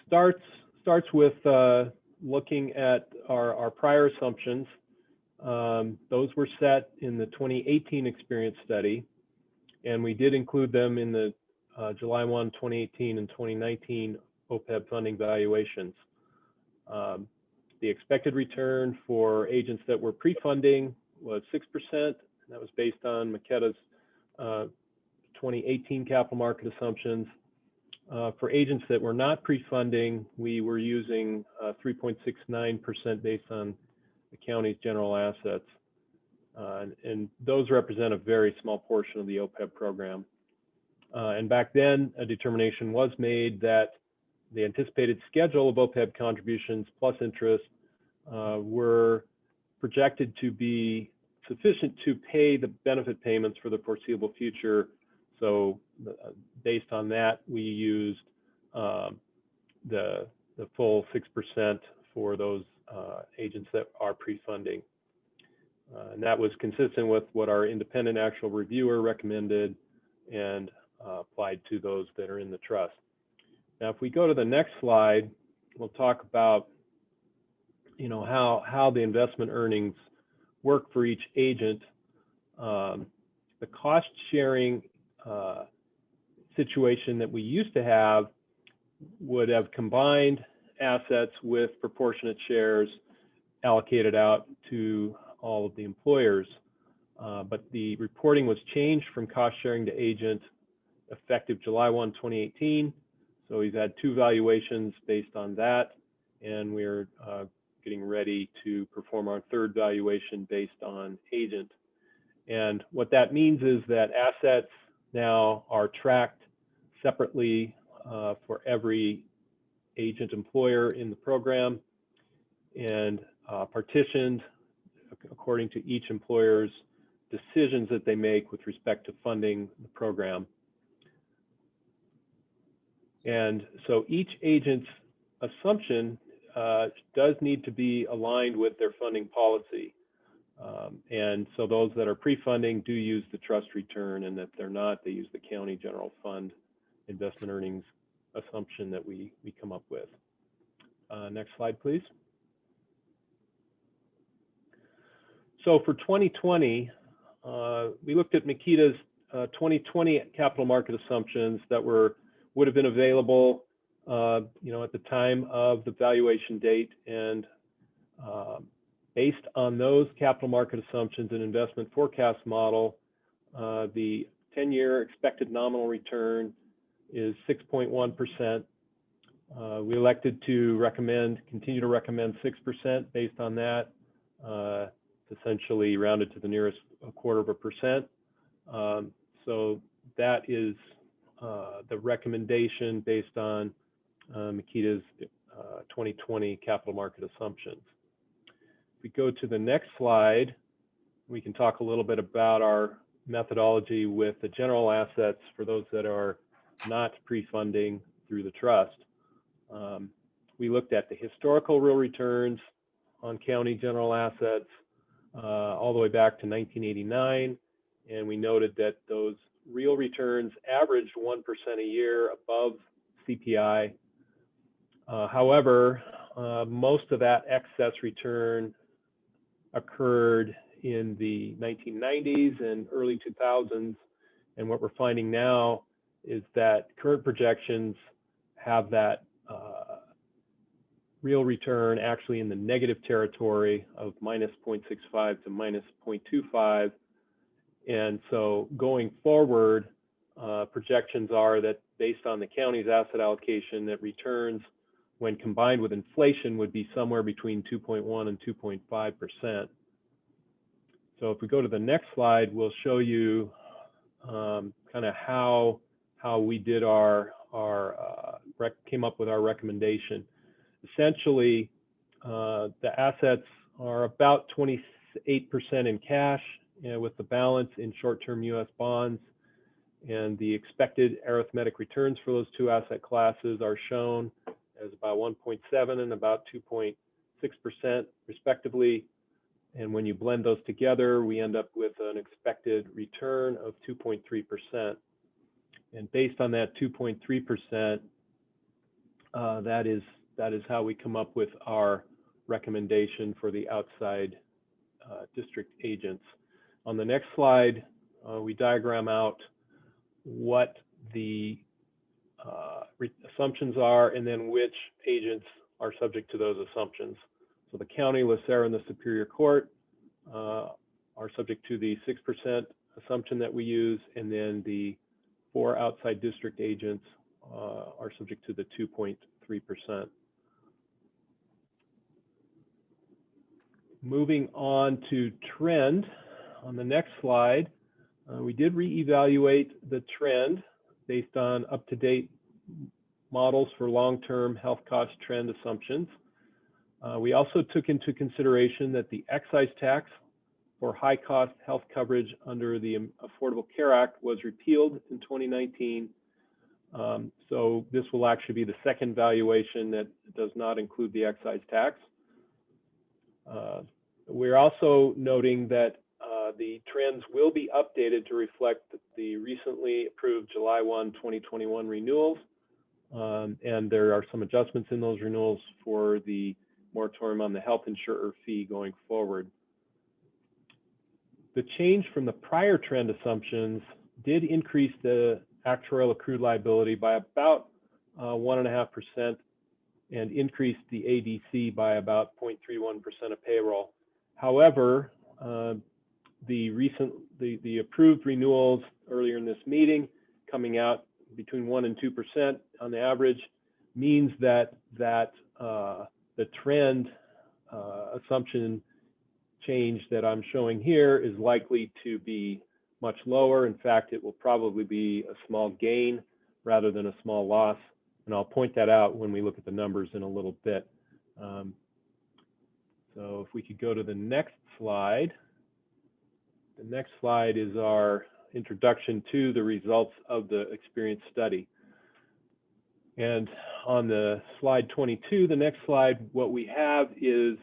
starts with looking at our prior assumptions. Those were set in the 2018 experience study, and we did include them in the July 1, 2018 and 2019 OPEB funding valuations. The expected return for agents that were pre-funding was 6%, and that was based on Makeda's 2018 capital market assumptions. For agents that were not pre-funding, we were using 3.69% based on the county's general assets. And those represent a very small portion of the OPEB program. And back then, a determination was made that the anticipated schedule of OPEB contributions plus interest were projected to be sufficient to pay the benefit payments for the foreseeable future. So based on that, we used the full 6% for those agents that are pre-funding. And that was consistent with what our independent actual reviewer recommended and applied to those that are in the trust. Now, if we go to the next slide, we'll talk about, you know, how the investment earnings work for each agent. The cost sharing situation that we used to have would have combined assets with proportionate shares allocated out to all of the employers. But the reporting was changed from cost sharing to agent effective July 1, 2018. So we've had 2 valuations based on that, and we're getting ready to perform our 3rd valuation based on agent. And what that means is that assets now are tracked separately for every agent employer in the program and partitioned according to each employer's decisions that they make with respect to funding the program. And so each agent's assumption does need to be aligned with their funding policy. And so those that are pre-funding do use the trust return, and if they're not, they use the county general fund investment earnings assumption that we come up with. Next slide, please. So for 2020, we looked at Makita's 2020 capital market assumptions that would have been available, you know, at the time of the valuation date, and based on those capital market assumptions and investment forecast model, the 10-year expected nominal return is 6.1%. We elected to continue to recommend 6% based on that. It's essentially rounded to the nearest 1/4%. So that is the recommendation based on Makita's 2020 capital market assumptions. If we go to the next slide, we can talk a little bit about our methodology with the general assets for those that are not pre-funding through the trust. We looked at the historical real returns on county general assets all the way back to 1989, and we noted that those real returns averaged 1% a year above CPI. However, most of that excess return occurred in the 1990s and early 2000s, and what we're finding now is that current projections have that real return actually in the negative territory of -0.65 to -0.25. And so going forward, projections are that based on the county's asset allocation, that returns when combined with inflation would be somewhere between 2.1 and 2.5%. So if we go to the next slide, we'll show you kind of how we did came up with our recommendation. Essentially, the assets are about 28% in cash, with the balance in short-term U.S. bonds, and the expected arithmetic returns for those 2 asset classes are shown as about 1.7 and about 2.6% respectively. And when you blend those together, we end up with an expected return of 2.3%. And based on that 2.3%, that is how we come up with our recommendation for the outside district agents. On the next slide, we diagram out what the assumptions are and then which agents are subject to those assumptions. So the county, LACERA, and the Superior Court are subject to the 6% assumption that we use, and then the 4 outside district agents are subject to the 2.3%. Moving on to trend, on the next slide, we did reevaluate the trend based on up-to-date models for long-term health cost trend assumptions. We also took into consideration that the excise tax for high-cost health coverage under the Affordable Care Act was repealed in 2019. So this will actually be the second valuation that does not include the excise tax. We're also noting that the trends will be updated to reflect the recently approved July 1, 2021 renewals. And there are some adjustments in those renewals for the moratorium on the health insurer fee going forward. The change from the prior trend assumptions did increase the actuarial accrued liability by about 1.5% and increased the ADC by about 0.31% of payroll. However, the approved renewals earlier in this meeting coming out between 1% and 2% on the average means that the trend assumption change that I'm showing here is likely to be much lower. In fact, it will probably be a small gain rather than a small loss. And I'll point that out when we look at the numbers in a little bit. So if we could go to the next slide. The next slide is our introduction to the results of the experience study. And on the slide 22, the next slide, what we have is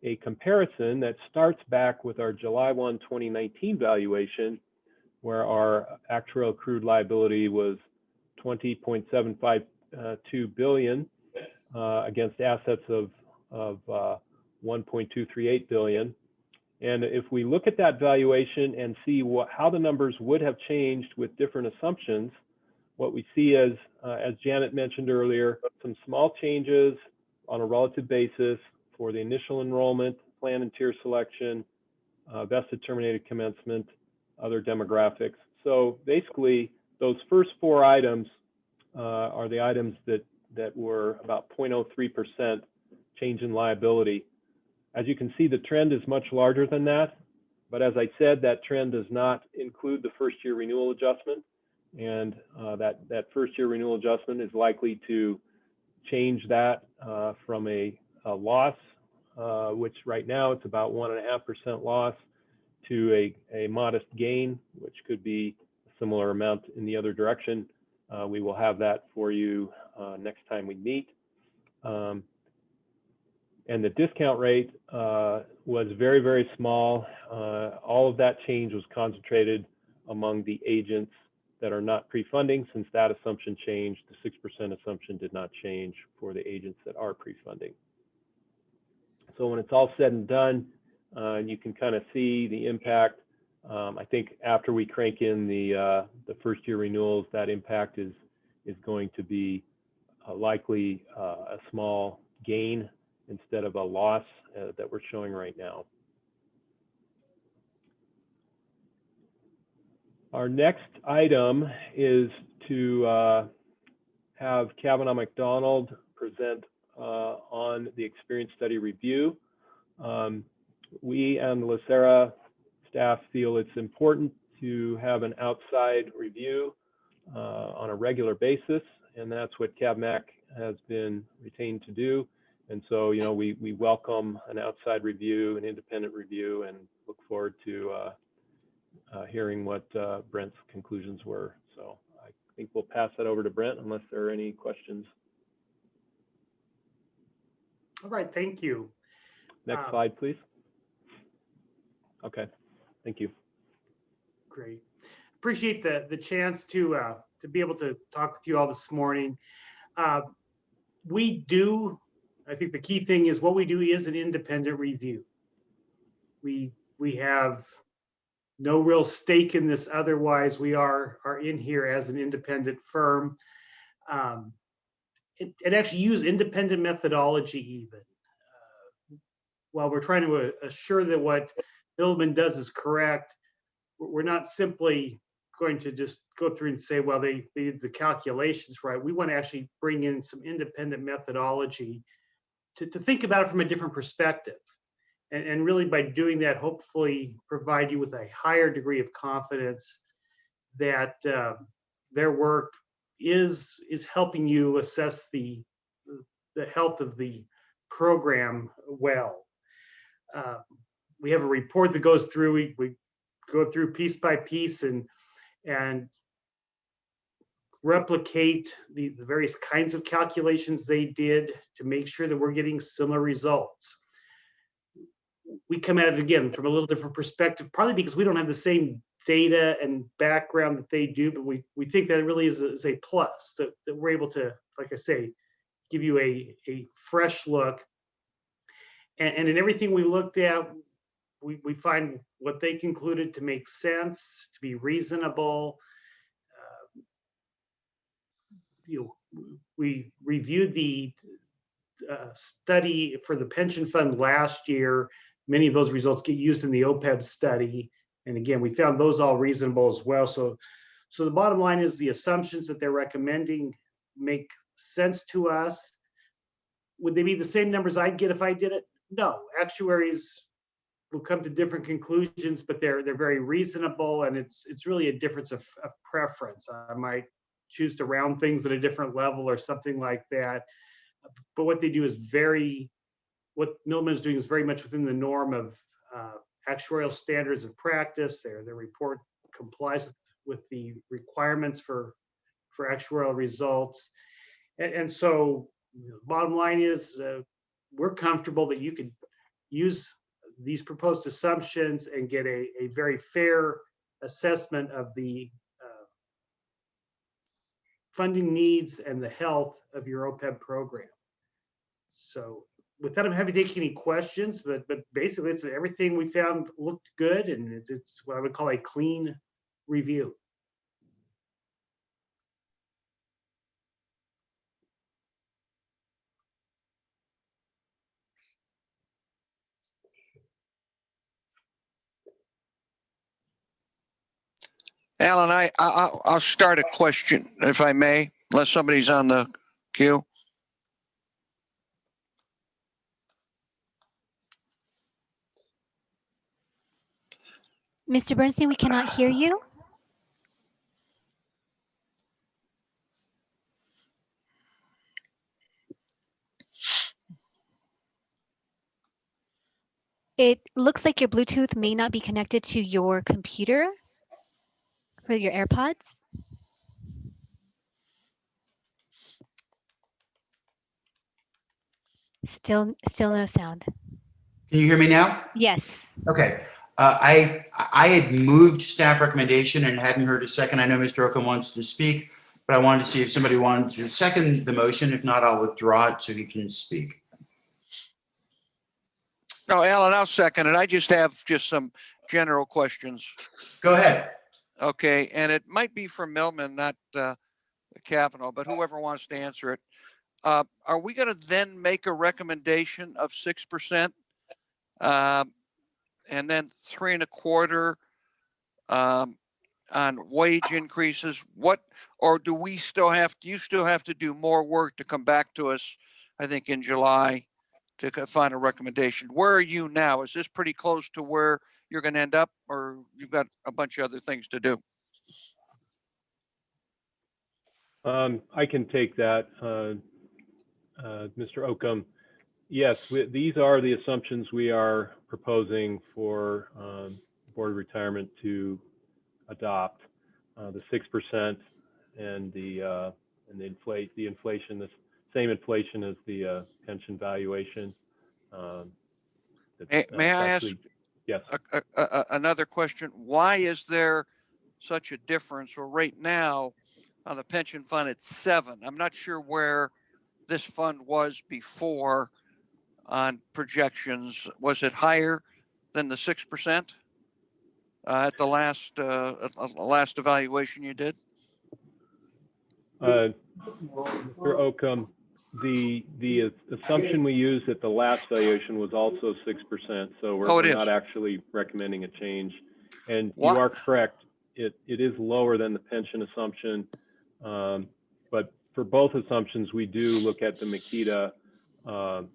a comparison that starts back with our July 1, 2019 valuation, where our actuarial accrued liability was $20.752 billion against assets of $1.238 billion. And if we look at that valuation and see how the numbers would have changed with different assumptions, what we see is, as Janet mentioned earlier, some small changes on a relative basis for the initial enrollment, plan and tier selection, vested terminated commencement, other demographics. So basically, those first four items are the items that were about 0.03% change in liability. As you can see, the trend is much larger than that. But as I said, that trend does not include the first year renewal adjustment. And that first year renewal adjustment is likely to change that from a loss, which right now it's about 1.5% loss, to a modest gain, which could be a similar amount in the other direction. We will have that for you next time we meet. And the discount rate was very, very small. All of that change was concentrated among the agents that are not pre-funding. Since that assumption changed, the 6% assumption did not change for the agents that are pre-funding. So when it's all said and done, you can kind of see the impact. I think after we crank in the first year renewals, that impact is going to be likely a small gain instead of a loss that we're showing right now. Our next item is to have Kavanaugh McDonald present on the experience study review. We and the LACERA staff feel it's important to have an outside review on a regular basis, and that's what CavMac has been retained to do. And so, you know, we welcome an outside review, an independent review, and look forward to hearing what Brent's conclusions were. So I think we'll pass that over to Brent unless there are any questions. All right, thank you. Next slide, please. Okay, thank you. Great. Appreciate the chance to be able to talk with you all this morning. I think the key thing is what we do is an independent review. We have no real stake in this otherwise. We are in here as an independent firm. It actually use independent methodology even. While we're trying to assure that what Billman does is correct, we're not simply going to just go through and say, well, they did the calculations right. We want to actually bring in some independent methodology to think about it from a different perspective. And really by doing that, hopefully provide you with a higher degree of confidence that their work is helping you assess the health of the program well. We have a report that goes through, we go through piece by piece and replicate the various kinds of calculations they did to make sure that we're getting similar results. We come at it again from a little different perspective, probably because we don't have the same data and background that they do, but we think that it really is a plus that we're able to, like I say, give you a fresh look. And in everything we looked at, we find what they concluded to make sense, to be reasonable. We reviewed the study for the pension fund last year. Many of those results get used in the OPEB study. And again, we found those all reasonable as well. So the bottom line is the assumptions that they're recommending make sense to us. Would they be the same numbers I'd get if I did it? No, actuaries will come to different conclusions, but they're very reasonable, and it's really a difference of preference. I might choose to round things at a different level or something like that. But what they do is what Milliman is doing is very much within the norm of actuarial standards of practice. Their report complies with the requirements for actuarial results. And so the bottom line is we're comfortable that you could use these proposed assumptions and get a very fair assessment of the funding needs and the health of your OPEB program. So with that, I'm happy to take any questions, but basically it's everything we found looked good, and it's what I would call a clean review. Alan, I'll start a question, if I may, unless somebody's on the queue. Mr. Bernstein, we cannot hear you. It looks like your Bluetooth may not be connected to your computer for your AirPods. Still no sound. Can you hear me now? Yes. Okay. I had moved staff recommendation and hadn't heard a second. I know Mr. Oakham wants to speak, but I wanted to see if somebody wanted to second the motion. If not, I'll withdraw it so he can speak. No, Alan, I'll second it. I just have some general questions. Go ahead. Okay, and it might be from Millman, not Kavanaugh, but whoever wants to answer it. Are we going to then make a recommendation of 6%, and then 3.25% on wage increases? Or do you still have to do more work to come back to us, I think in July, to find a recommendation? Where are you now? Is this pretty close to where you're going to end up, or you've got a bunch of other things to do? I can take that, Mr. Oakham. Yes, these are the assumptions we are proposing for Board of Retirement to adopt. The 6% and the inflation, the same inflation as the pension valuation. May I ask? Yes. Another question. Why is there such a difference? Well, right now on the pension fund, it's 7. I'm not sure where this fund was before on projections. Was it higher than the 6% at the last evaluation you did? Mr. Oakham, the assumption we used at the last valuation was also 6%. So we're not actually recommending a change. And you are correct. It is lower than the pension assumption. But for both assumptions, we do look at the Makita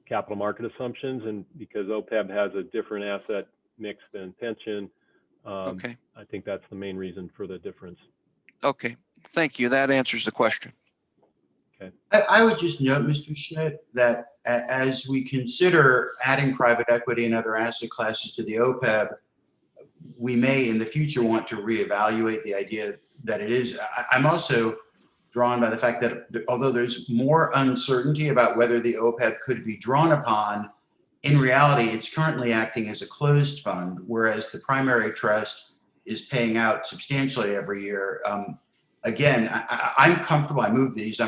capital market assumptions, and because OPEB has a different asset mix than pension, I think that's the main reason for the difference. Okay, thank you. That answers the question. I would just note, Mr. Schmidt, that as we consider adding private equity and other asset classes to the OPEB, we may in the future want to reevaluate the idea that it is. I'm also drawn by the fact that although there's more uncertainty about whether the OPEB could be drawn upon, in reality, it's currently acting as a closed fund, whereas the primary trust is paying out substantially every year. Again, I'm comfortable, I'm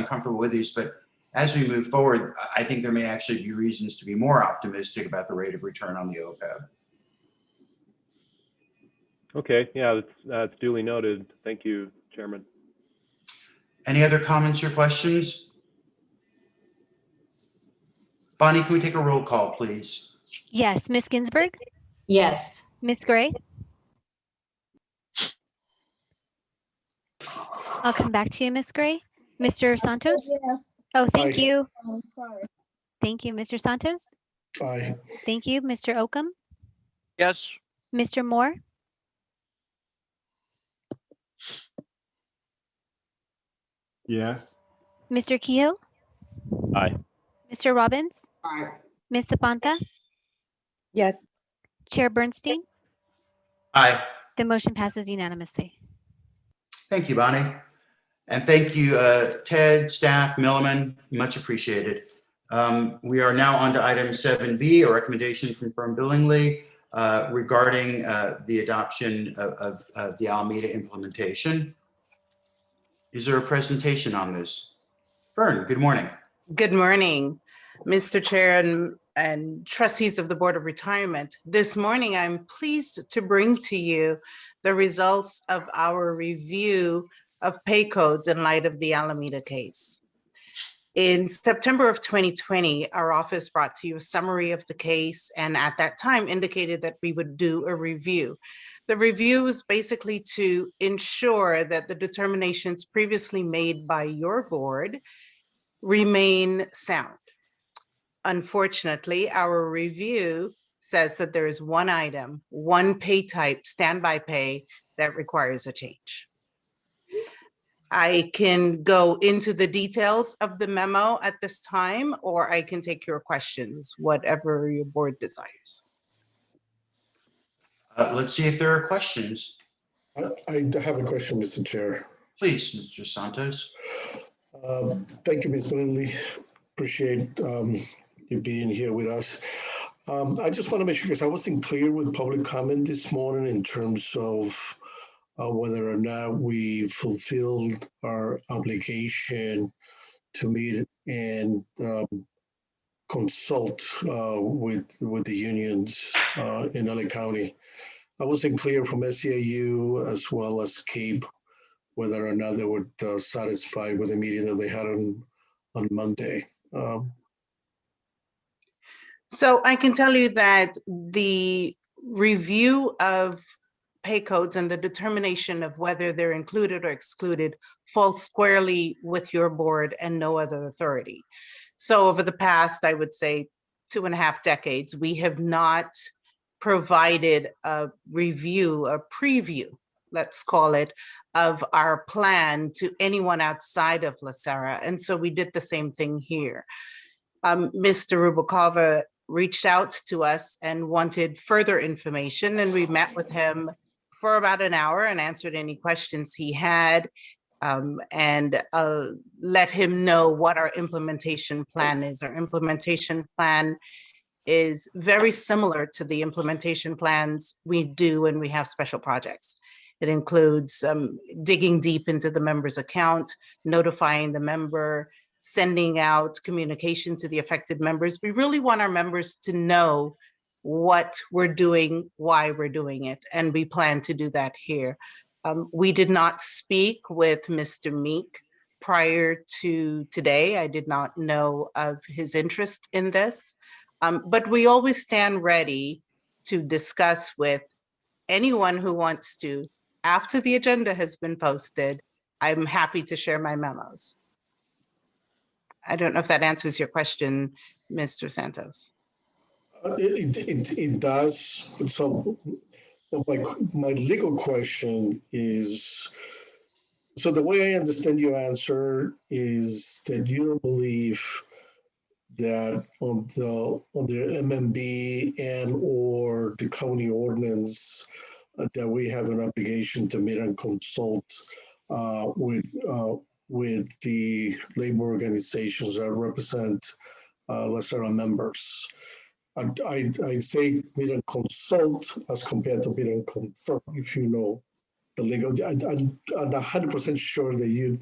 comfortable with these, but as we move forward, I think there may actually be reasons to be more optimistic about the rate of return on the OPEB. Okay, yeah, that's duly noted. Thank you, Chairman. Any other comments or questions? Bonnie, can we take a roll call, please? Yes, Ms. Ginsburg, Yes. Ms. Gray. I'll come back to you, Ms. Gray. Mr. Santos? Yes. Oh, thank Aye. you. I'm sorry. Thank you, Mr. Santos. Aye. Thank you, Mr. Oakham. Yes. Mr. Moore, Yes. Mr. Kehoe, Aye. Mr. Robbins, Aye. Ms. Zapanta, Yes. Chair Bernstein. Aye. The motion passes unanimously. Thank you, Bonnie. And thank you, Ted, staff, Milliman, much appreciated. We are now on to item 7B, a recommendation from Firm Billingsley regarding the adoption of the Alameda implementation. Is there a presentation on this? Fern, good morning. Good morning, Mr. Chair and trustees of the Board of Retirement. This morning, I'm pleased to bring to you the results of our review of pay codes in light of the Alameda case. In September of 2020, our office brought to you a summary of the case, and at that time indicated that we would do a review. The review was basically to ensure that the determinations previously made by your board remain sound. Unfortunately, our review says that there is one item, one pay type, standby pay, that requires a change. I can go into the details of the memo at this time, or I can take your questions, whatever your board desires. Let's see if there are questions. I have a question, Mr. Chair. Please, Mr. Santos. Thank you, Ms. Lindley. Appreciate you being here with us. I just want to make sure, because I wasn't clear with public comment this morning in terms of whether or not we fulfilled our obligation to meet and consult with the unions in LA County. I wasn't clear from SEIU as well as CAPE whether or not they were satisfied with the meeting that they had on Monday. So I can tell you that the review of pay codes and the determination of whether they're included or excluded falls squarely with your board and no other authority. So over the past, I would say 2.5 decades, we have not provided a review, a preview, let's call it, of our plan to anyone outside of LACERA. And so we did the same thing here. Mr. Rubalcava reached out to us and wanted further information, and we met with him for about an hour and answered any questions he had, and let him know what our implementation plan is. Our implementation plan is very similar to the implementation plans we do when we have special projects. It includes digging deep into the member's account, notifying the member, sending out communication to the affected members. We really want our members to know what we're doing, why we're doing it, and we plan to do that here. We did not speak with Mr. Meek prior to today. I did not know of his interest in this, but we always stand ready to discuss with anyone who wants to. After the agenda has been posted, I'm happy to share my memos. I don't know if that answers your question, Mr. Santos. It does. So my legal question is, So the way I understand your answer is that you don't believe that on the MMB and or the county ordinance that we have an obligation to meet and consult with the labor organizations that represent LACERA members. I say meet and consult as compared to meet and confirm, if you know the legal. I'm 100% sure that you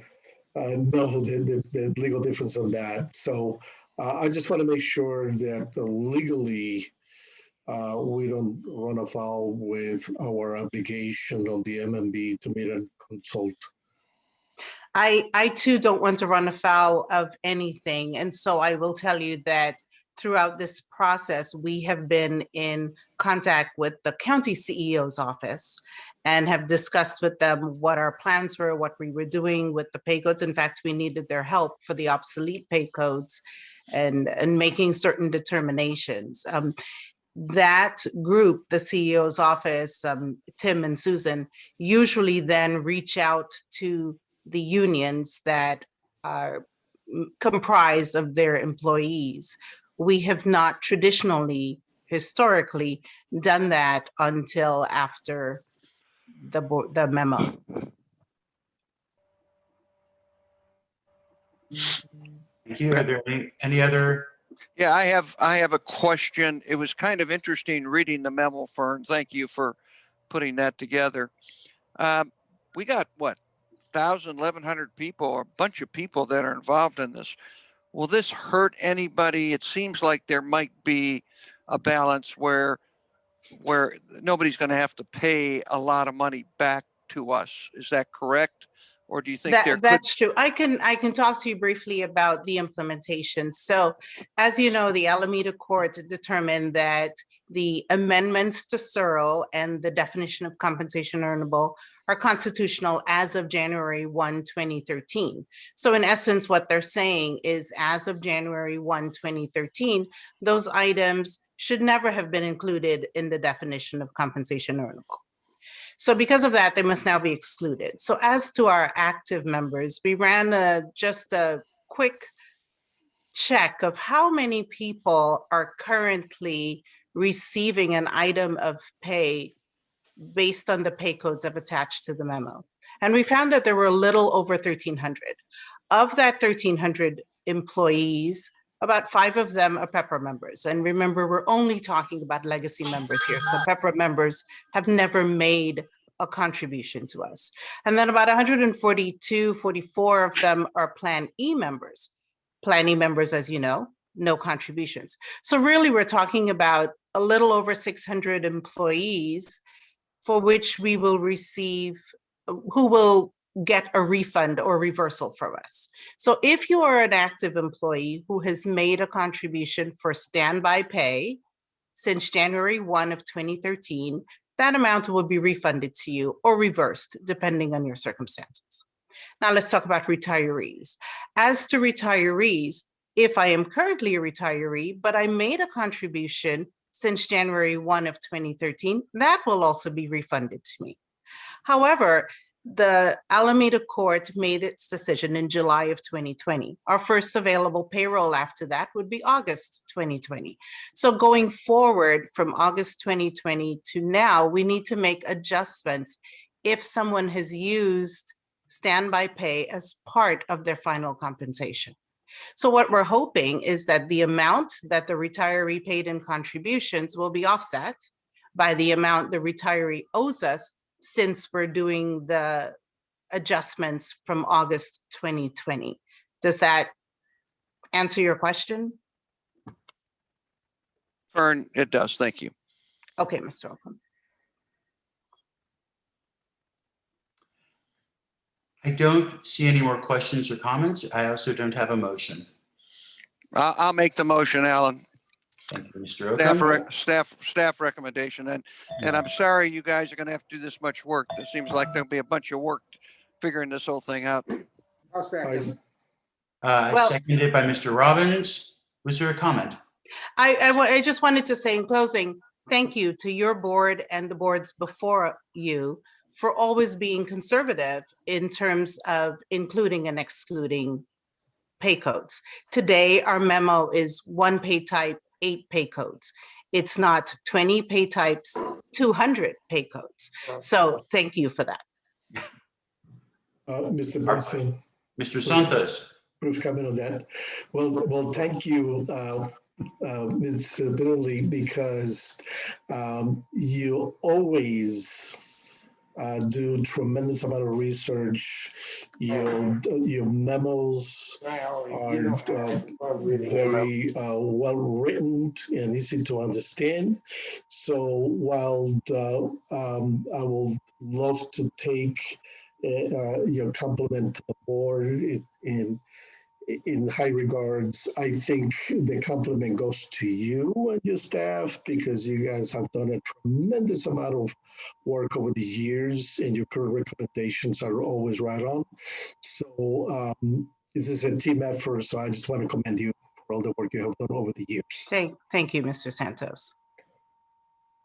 know the legal difference on that. So I just want to make sure that legally we don't run afoul with our obligation on the MMB to meet and consult. I too don't want to run afoul of anything. And so I will tell you that throughout this process, we have been in contact with the county CEO's office and have discussed with them what our plans were, what we were doing with the pay codes. In fact, we needed their help for the obsolete pay codes and making certain determinations. That group, the CEO's office, Tim and Susan, usually then reach out to the unions that are comprised of their employees. We have not traditionally, historically, done that until after the memo. Thank you. Are there any other? Yeah, I have a question. It was kind of interesting reading the memo, Fern. Thank you for putting that together. We got what, 1,000, 1,100 people, a bunch of people that are involved in this. Will this hurt anybody? It seems like there might be a balance where nobody's going to have to pay a lot of money back to us. Is that correct? Or do you think that's true? I can talk to you briefly about the implementation. So, as you know, the Alameda Court determined that the amendments to SURL and the definition of compensation earnable are constitutional as of January 1, 2013. So in essence, what they're saying is as of January 1, 2013, those items should never have been included in the definition of compensation earnable. So because of that, they must now be excluded. So as to our active members, we ran just a quick check of how many people are currently receiving an item of pay based on the pay codes that have attached to the memo. And we found that there were a little over 1,300. Of that 1,300 employees, about 5 of them are PEPRA members. And remember, we're only talking about legacy members here. So PEPRA members have never made a contribution to us. And then about 142, 44 of them are Plan E members. Plan E members, as you know, no contributions. So really, we're talking about a little over 600 employees for which we will receive, who will get a refund or reversal from us. So if you are an active employee who has made a contribution for standby pay since January 1 of 2013, that amount will be refunded to you or reversed depending on your circumstances. Now let's talk about retirees. As to retirees, if I am currently a retiree, but I made a contribution since January 1 of 2013, that will also be refunded to me. However, the Alameda Court made its decision in July of 2020. Our first available payroll after that would be August 2020. So going forward from August 2020 to now, we need to make adjustments if someone has used standby pay as part of their final compensation. So what we're hoping is that the amount that the retiree paid in contributions will be offset by the amount the retiree owes us since we're doing the adjustments from August 2020. Does that answer your question? Fern, it does. Thank you. Okay, Mr. Oakham. I don't see any more questions or comments. I also don't have a motion. I'll make the motion, Alan. Thank you, Mr. Oakham. Staff recommendation. And I'm sorry you guys are going to have to do this much work. It seems like there'll be a bunch of work figuring this whole thing out. I'll second. Seconded by Mr. Robbins. Was there a comment? I just wanted to say in closing, thank you to your board and the boards before you for always being conservative in terms of including and excluding pay codes. Today, our memo is 1 pay type, 8 pay codes. It's not 20 pay types, 200 pay codes. So thank you for that. Mr. Bernstein. Mr. Santos. Brief comment on that. Well, thank you, Ms. Billy, because you always do tremendous amount of research. Your memos are very well written and easy to understand. So while I will love to take your compliment to the board in high regards, I think the compliment goes to you and your staff because you guys have done a tremendous amount of work over the years and your current recommendations are always right on. So this is a team effort, so I just want to commend you for all the work you have done over the years. Thank you, Mr. Santos.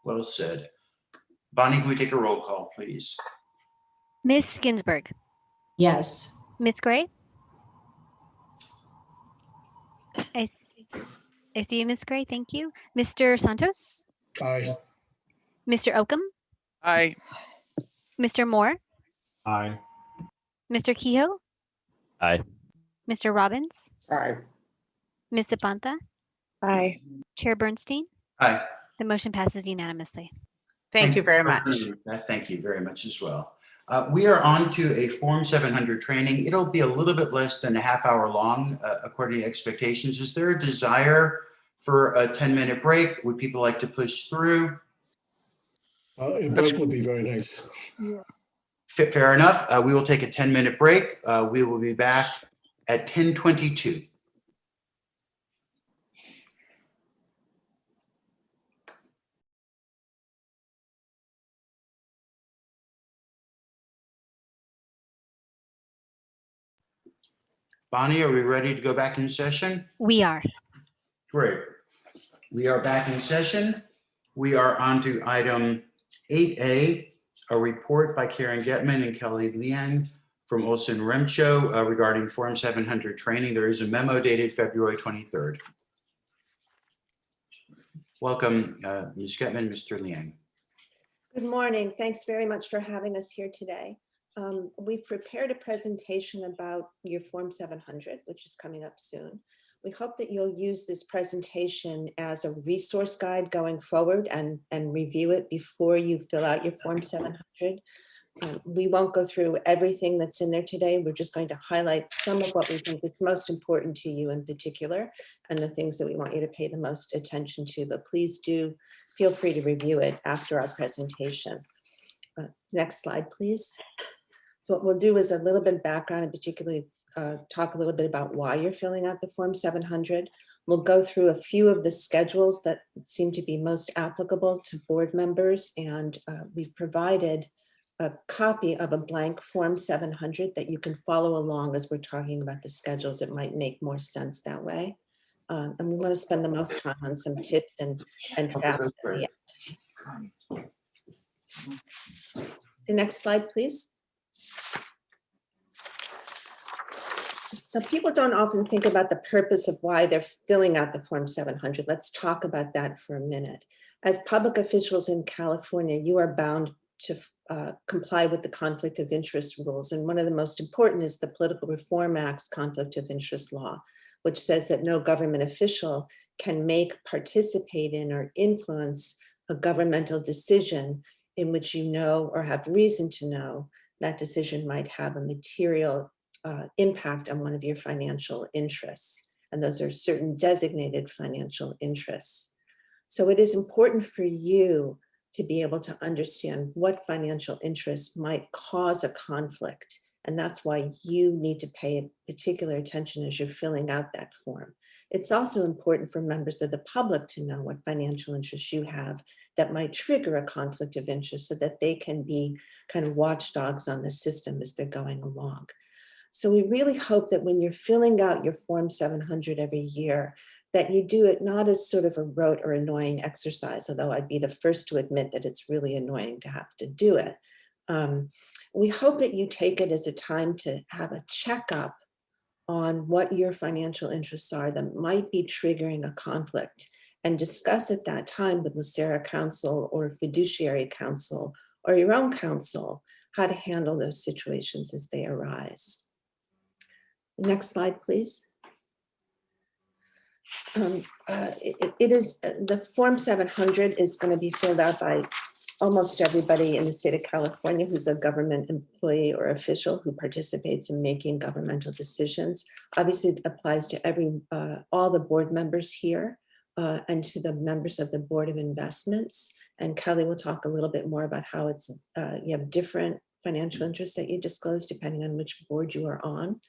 Well said. Bonnie, can we take a roll call, please? Ms. Ginsburg. Yes. Ms. Gray. I see you, Ms. Gray. Thank you. Mr. Santos. Aye. Mr. Oakham. Aye. Mr. Moore. Aye. Mr. Kehoe. Aye. Mr. Robbins. Aye. Ms. Zapanta. Aye. Chair Bernstein. Aye. The motion passes unanimously. Thank you very much. Thank you very much as well. We are on to a Form 700 training. It'll be a little bit less than a half hour long, according to expectations. Is there a desire for a 10-minute break? Would people like to push through? A break would be very nice. Fair enough. We will take a 10-minute break. We will be back at 10:22. Bonnie, are we ready to go back in session? We are. Great. We are back in session. We are on to item 8A, a report by Karen Getman and Kelly Liang from Olson Remcho regarding Form 700 training. There is a memo dated February 23rd. Welcome, Ms. Getman, Mr. Liang. Good morning. Thanks very much for having us here today. We've prepared a presentation about your Form 700, which is coming up soon. We hope that you'll use this presentation as a resource guide going forward and review it before you fill out your Form 700. We won't go through everything that's in there today. We're just going to highlight some of what we think is most important to you in particular and the things that we want you to pay the most attention to. But please do feel free to review it after our presentation. Next slide, please. So what we'll do is a little bit of background and particularly talk a little bit about why you're filling out the Form 700. We'll go through a few of the schedules that seem to be most applicable to board members, and we've provided a copy of a blank Form 700 that you can follow along as we're talking about the schedules. It might make more sense that way. And we want to spend the most time on some tips and facts at the end. The next slide, please. Now, people don't often think about the purpose of why they're filling out the Form 700. Let's talk about that for a minute. As public officials in California, you are bound to comply with the conflict of interest rules. And one of the most important is the Political Reform Act's conflict of interest law, which says that no government official can make, participate in, or influence a governmental decision in which you know or have reason to know that decision might have a material impact on one of your financial interests. And those are certain designated financial interests. So it is important for you to be able to understand what financial interests might cause a conflict. And that's why you need to pay particular attention as you're filling out that form. It's also important for members of the public to know what financial interests you have that might trigger a conflict of interest so that they can be kind of watchdogs on the system as they're going along. So we really hope that when you're filling out your Form 700 every year, that you do it not as sort of a rote or annoying exercise, although I'd be the first to admit that it's really annoying to have to do it, We hope that you take it as a time to have a checkup on what your financial interests are that might be triggering a conflict, and discuss at that time with LACERA counsel or fiduciary counsel or your own counsel how to handle those situations as they arise. The next slide, please. The Form 700 is going to be filled out by almost everybody in the state of California who's a government employee or official who participates in making governmental decisions. Obviously, it applies to all the board members here and to the members of the Board of Investments. And Kelly will talk a little bit more about how it's you have different financial interests that you disclose depending on which board you are on.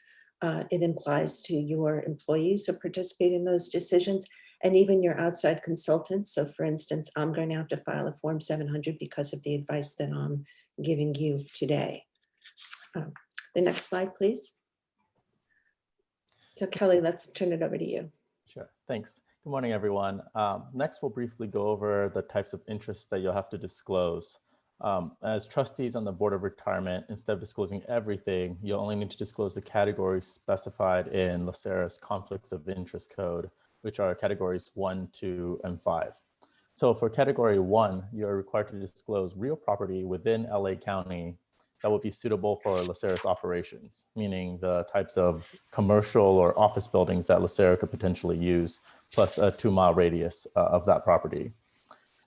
It implies to your employees who participate in those decisions and even your outside consultants. So for instance, I'm going to have to file a Form 700 because of the advice that I'm giving you today. The next slide, please. So Kelly, let's turn it over to you. Sure, thanks. Good morning, everyone. Next, we'll briefly go over the types of interests that you'll have to disclose. As trustees on the Board of Retirement, instead of disclosing everything, you'll only need to disclose the categories specified in LACERA's Conflicts of Interest Code, which are categories 1, 2, and 5. So for category 1, you're required to disclose real property within LA County that would be suitable for LACERA's operations, meaning the types of commercial or office buildings that LACERA could potentially use, plus a 2-mile radius of that property.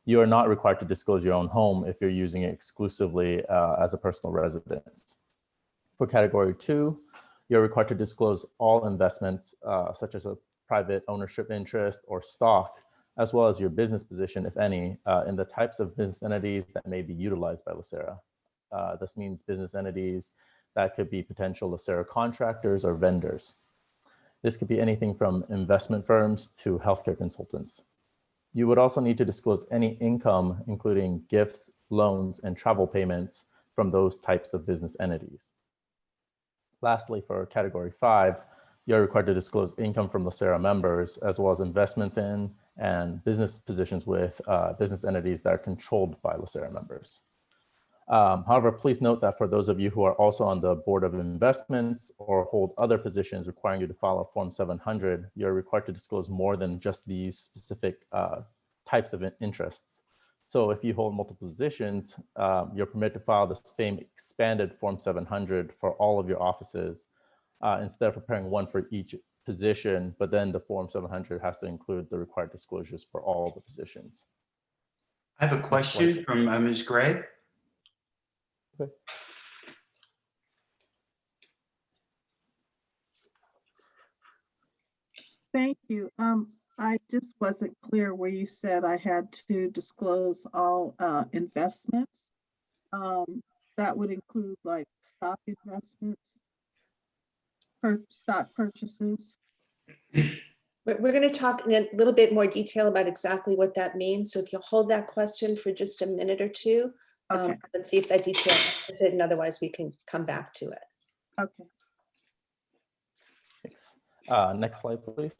You are not required to disclose your own home if you're using it exclusively as a personal residence. For category 2, you're required to disclose all investments, such as a private ownership interest or stock, as well as your business position, if any, in the types of business entities that may be utilized by LACERA. This means business entities that could be potential LACERA contractors or vendors. This could be anything from investment firms to healthcare consultants. You would also need to disclose any income, including gifts, loans, and travel payments from those types of business entities. Lastly, for category 5, you're required to disclose income from LACERA members, as well as investments in and business positions with business entities that are controlled by LACERA members. However, please note that for those of you who are also on the Board of Investments or hold other positions requiring you to file a Form 700, you're required to disclose more than just these specific types of interests. So if you hold multiple positions, you're permitted to file the same expanded Form 700 for all of your offices, instead of preparing one for each position, but then the Form 700 has to include the required disclosures for all the positions. I have a question from Ms. Gray. Okay. Thank you. I just wasn't clear where you said I had to disclose all investments. That would include like stock investments, stock purchases. We're going to talk in a little bit more detail about exactly what that means. So if you'll hold that question for just a minute or two, okay. Let's see if that detail is it, and otherwise we can come back to it. Okay. Thanks. Next slide, please.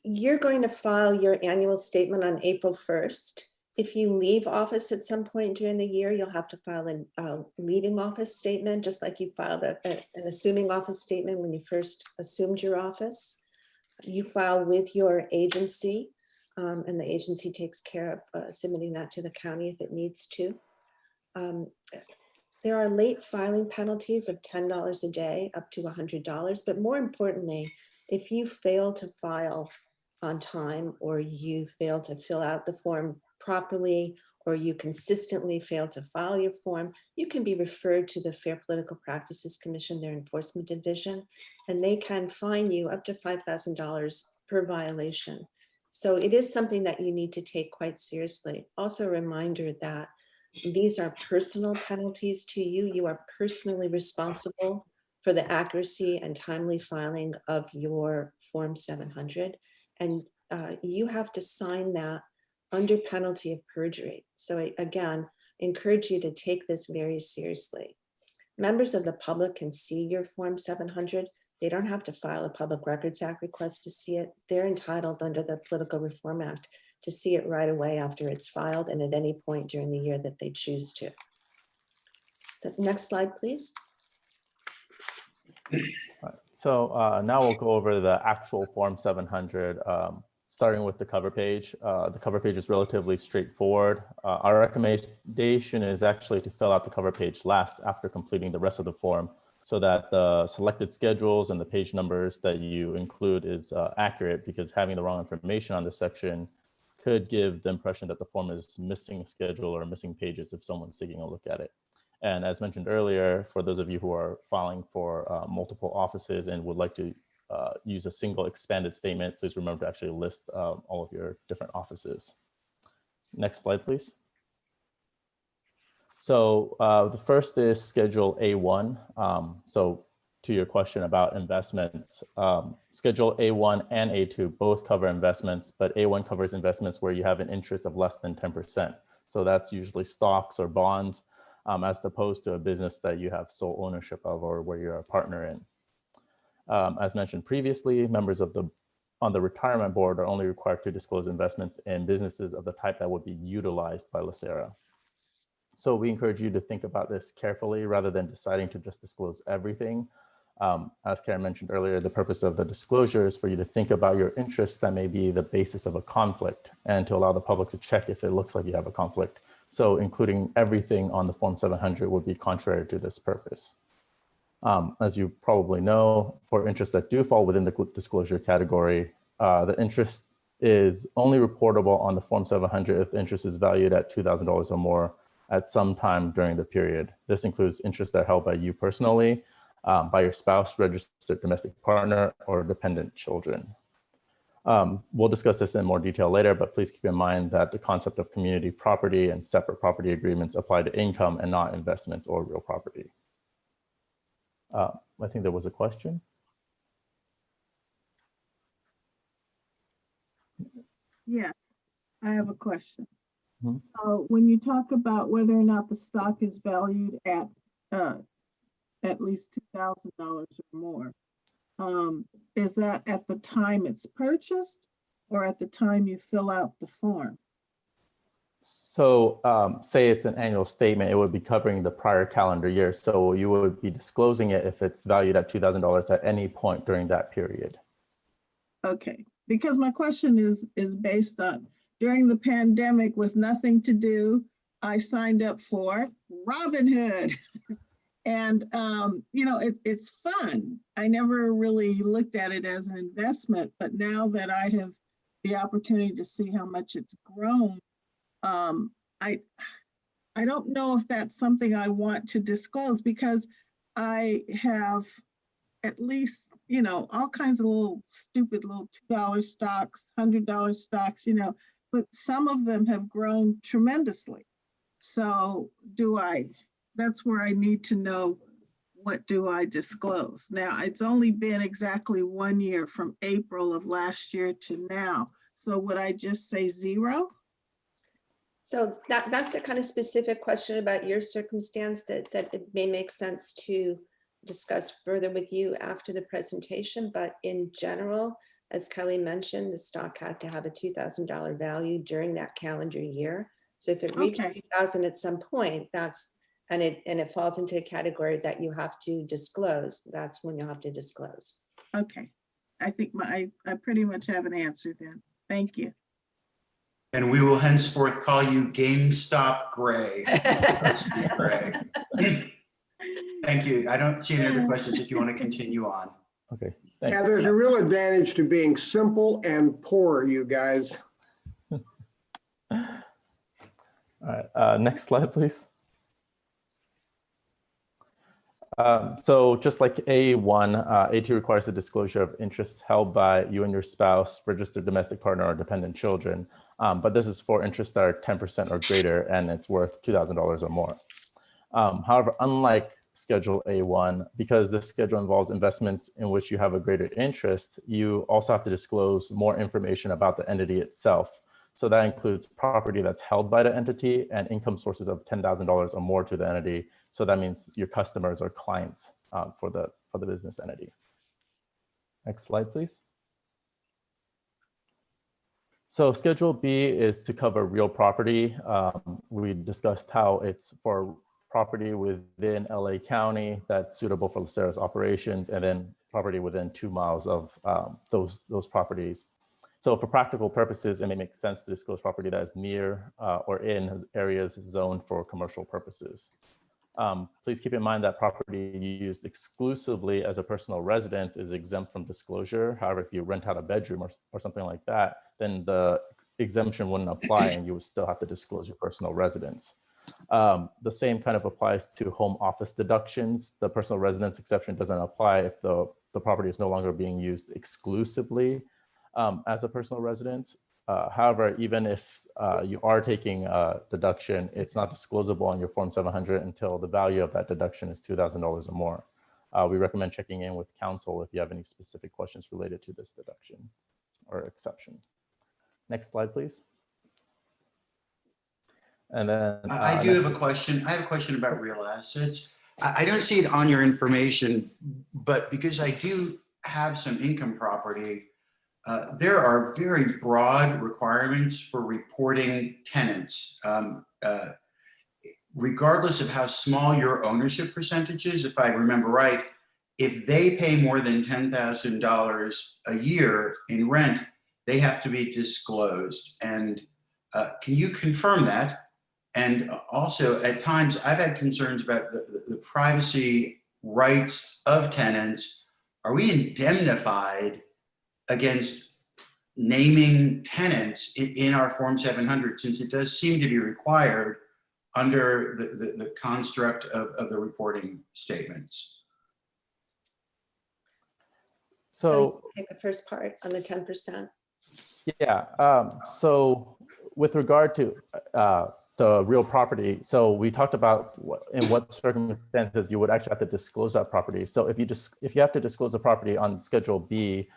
You're going to file your annual statement on April 1st. If you leave office at some point during the year, you'll have to file a leaving office statement, just like you filed an assuming office statement when you first assumed your office. You file with your agency, and the agency takes care of submitting that to the county if it needs to. There are late filing penalties of $10 a day up to $100, but more importantly, if you fail to file on time or you fail to fill out the form properly, or you consistently fail to file your form, you can be referred to the Fair Political Practices Commission, their enforcement division, and they can fine you up to $5,000 per violation. So it is something that you need to take quite seriously. Also a reminder that these are personal penalties to you. You are personally responsible for the accuracy and timely filing of your Form 700. And you have to sign that under penalty of perjury. So I, again, encourage you to take this very seriously. Members of the public can see your Form 700. They don't have to file a Public Records Act request to see it. They're entitled under the Political Reform Act to see it right away after it's filed and at any point during the year that they choose to. So next slide, please. So now we'll go over the actual Form 700, starting with the cover page. The cover page is relatively straightforward. Our recommendation is actually to fill out the cover page last after completing the rest of the form, so that the selected schedules and the page numbers that you include is accurate, because having the wrong information on this section could give the impression that the form is missing a schedule or missing pages if someone's taking a look at it. And as mentioned earlier, for those of you who are filing for multiple offices and would like to use a single expanded statement, please remember to actually list all of your different offices. Next slide, please. So the first is Schedule A1. So to your question about investments, Schedule A1 and A2 both cover investments, but A1 covers investments where you have an interest of less than 10%. So that's usually stocks or bonds, as opposed to a business that you have sole ownership of or where you're a partner in. As mentioned previously, members of on the retirement board are only required to disclose investments in businesses of the type that would be utilized by LACERA. So we encourage you to think about this carefully rather than deciding to just disclose everything. As Karen mentioned earlier, the purpose of the disclosure is for you to think about your interests that may be the basis of a conflict, and to allow the public to check if it looks like you have a conflict. So including everything on the Form 700 would be contrary to this purpose. As you probably know, for interests that do fall within the disclosure category, the interest is only reportable on the Form 700 if the interest is valued at $2,000 or more at some time during the period. This includes interests that are held by you personally, by your spouse, registered domestic partner, or dependent children. We'll discuss this in more detail later, but please keep in mind that the concept of community property and separate property agreements apply to income and not investments or real property. I think there was a question. Yes, I have a question. Mm-hmm. So when you talk about whether or not the stock is valued at least $2,000 or more, is that at the time it's purchased or at the time you fill out the form? So say it's an annual statement, it would be covering the prior calendar year. So you would be disclosing it if it's valued at $2,000 at any point during that period. Okay, because my question is based on, during the pandemic with nothing to do, I signed up for Robinhood. And, you know, it's fun. I never really looked at it as an investment, but now that I have the opportunity to see how much it's grown, I don't know if that's something I want to disclose, because I have at least, you know, all kinds of little stupid little $2 stocks, $100 stocks, you know, but some of them have grown tremendously. So that's where I need to know, what do I disclose? Now, it's only been exactly 1 year from April of last year to now. So would I just say 0? So that's the kind of specific question about your circumstance that it may make sense to discuss further with you after the presentation. But in general, as Kelly mentioned, the stock had to have a $2,000 value during that calendar year. So if it reaches 2,000 at some point, and it falls into a category that you have to disclose, that's when you'll have to disclose. Okay, I think I pretty much have an answer then. Thank you. And we will henceforth call you GameStop Gray. Gray. Thank you. I don't see any other questions if you want to continue on. Okay, thanks. Yeah, there's a real advantage to being simple and poor, you guys. All right, next slide, please. So just like A1, A2 requires the disclosure of interests held by you and your spouse, registered domestic partner, or dependent children. But this is for interests that are 10% or greater, and it's worth $2,000 or more. However, unlike Schedule A1, because this schedule involves investments in which you have a greater interest, you also have to disclose more information about the entity itself. So that includes property that's held by the entity and income sources of $10,000 or more to the entity. So that means your customers or clients for the business entity. Next slide, please. So Schedule B is to cover real property. We discussed how it's for property within LA County that's suitable for LACERA's operations, and then property within 2 miles of those properties. So for practical purposes, it may make sense to disclose property that is near or in areas zoned for commercial purposes. Please keep in mind that property used exclusively as a personal residence is exempt from disclosure. However, if you rent out a bedroom or something like that, then the exemption wouldn't apply and you would still have to disclose your personal residence. The same kind of applies to home office deductions. The personal residence exception doesn't apply if the property is no longer being used exclusively as a personal residence. However, even if you are taking a deduction, it's not disclosable on your Form 700 until the value of that deduction is $2,000 or more. We recommend checking in with counsel if you have any specific questions related to this deduction or exception. Next slide, please. And then I do have a question. I have a question about real assets. I don't see it on your information, but because I do have some income property, there are very broad requirements for reporting tenants. Regardless of how small your ownership percentage is, if I remember right, if they pay more than $10,000 a year in rent, they have to be disclosed. And can you confirm that? And also, at times, I've had concerns about the privacy rights of tenants. Are we indemnified against naming tenants in our Form 700, since it does seem to be required under the construct of the reporting statements? So take the first part on the 10%. Yeah, so with regard to the real property, so we talked about in what circumstances you would actually have to disclose that property. So if you have to disclose the property on Schedule B,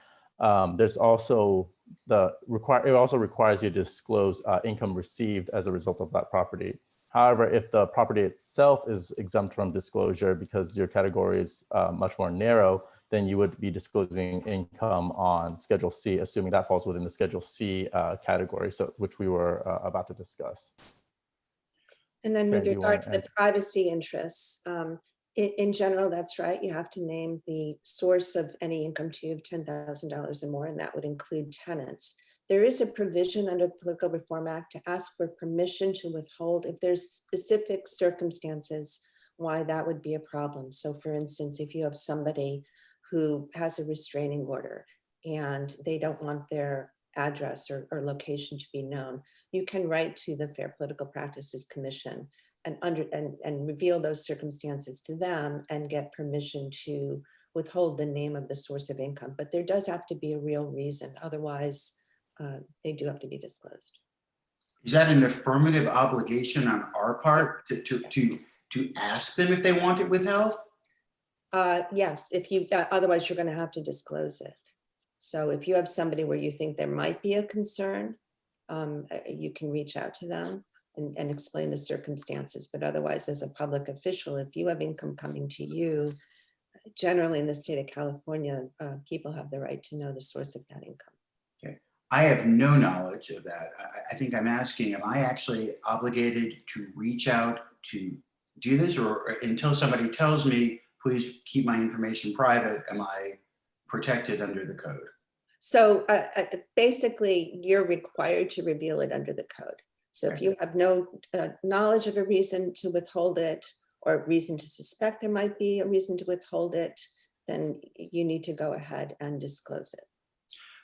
there's also it also requires you to disclose income received as a result of that property. However, if the property itself is exempt from disclosure because your category is much more narrow, then you would be disclosing income on Schedule C, assuming that falls within the Schedule C category, so which we were about to discuss. And then with Karen, do you regard want to to the privacy interests, in general, that's right. You have to name the source of any income to you of $10,000 or more, and that would include tenants. There is a provision under the Political Reform Act to ask for permission to withhold if there's specific circumstances why that would be a problem. So for instance, if you have somebody who has a restraining order and they don't want their address or location to be known, you can write to the Fair Political Practices Commission and reveal those circumstances to them and get permission to withhold the name of the source of income. But there does have to be a real reason. Otherwise, they do have to be disclosed. Is that an affirmative obligation on our part to ask them if they want it withheld? Yes, if you otherwise you're going to have to disclose it. So if you have somebody where you think there might be a concern, you can reach out to them and explain the circumstances. But otherwise, as a public official, if you have income coming to you, generally in the state of California, people have the right to know the source of that income. Okay. I have no knowledge of that. I think I'm asking, am I actually obligated to reach out to do this, or until somebody tells me, please keep my information private, am I protected under the code? So basically, you're required to reveal it under the code. So if you have no knowledge of a reason to withhold it, or a reason to suspect there might be a reason to withhold it, then you need to go ahead and disclose it.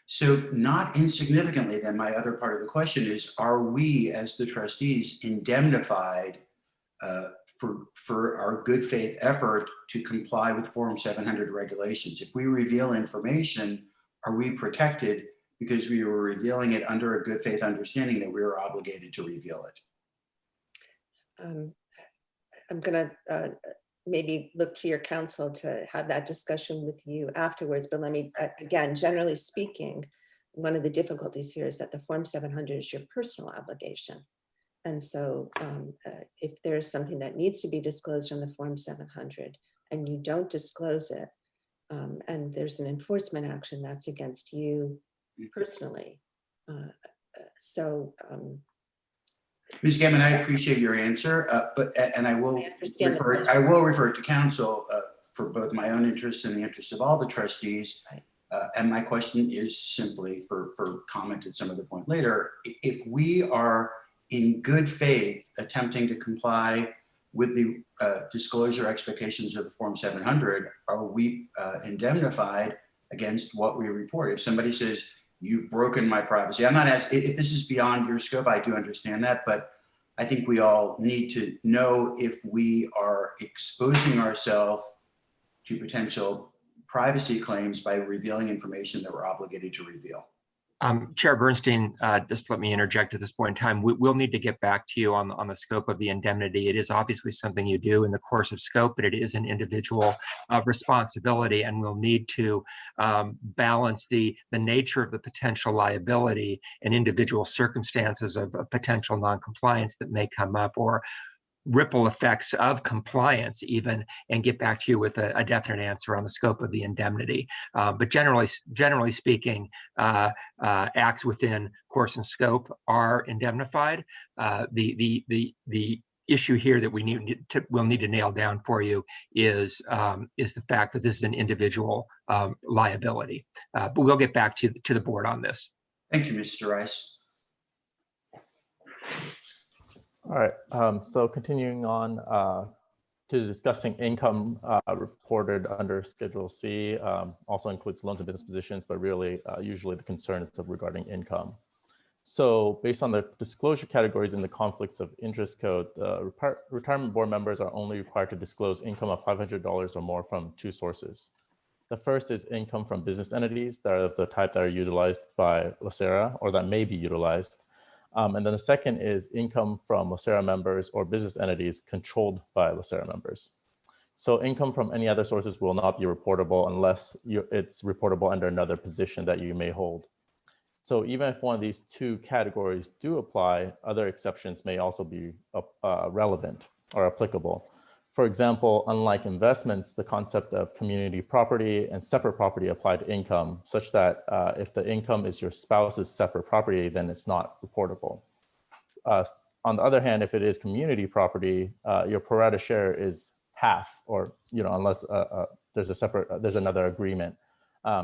So not insignificantly, then my other part of the question is, are we as the trustees indemnified for our good faith effort to comply with Form 700 regulations? If we reveal information, are we protected because we were revealing it under a good faith understanding that we were obligated to reveal it? I'm going to maybe look to your counsel to have that discussion with you afterwards. But let me, again, generally speaking, one of the difficulties here is that the Form 700 is your personal obligation. And so if there's something that needs to be disclosed on the Form 700 and you don't disclose it, and there's an enforcement action that's against you personally, So Ms. Gammon, I appreciate your answer, and I will refer to council for both my own interests and the interests of all the trustees. And my question is simply for comment at some other point later. If we are in good faith attempting to comply with the disclosure expectations of the Form 700, are we indemnified against what we report? If somebody says, you've broken my privacy, I'm not asking, if this is beyond your scope, I do understand that, but I think we all need to know if we are exposing ourselves to potential privacy claims by revealing information that we're obligated to reveal. Chair Bernstein, just let me interject at this point in time. We'll need to get back to you on the scope of the indemnity. It is obviously something you do in the course of scope, but it is an individual responsibility, and we'll need to balance the nature of the potential liability and individual circumstances of potential noncompliance that may come up, or ripple effects of compliance even, and get back to you with a definite answer on the scope of the indemnity. But generally speaking, acts within course and scope are indemnified. The issue here that we'll need to nail down for you is the fact that this is an individual liability. But we'll get back to the board on this. Thank you, Mr. Rice. All right, so continuing on to discussing income reported under Schedule C, also includes loans and business positions, but really usually the concern is regarding income. So based on the disclosure categories in the conflicts of interest code, retirement board members are only required to disclose income of $500 or more from two sources. The first is income from business entities that are of the type that are utilized by LACERA or that may be utilized. And then the second is income from LACERA members or business entities controlled by LACERA members. So income from any other sources will not be reportable unless it's reportable under another position that you may hold. So even if one of these two categories do apply, other exceptions may also be relevant or applicable. For example, unlike investments, the concept of community property and separate property apply to income, such that if the income is your spouse's separate property, then it's not reportable. On the other hand, if it is community property, your pro rata share is half, or unless there's another agreement.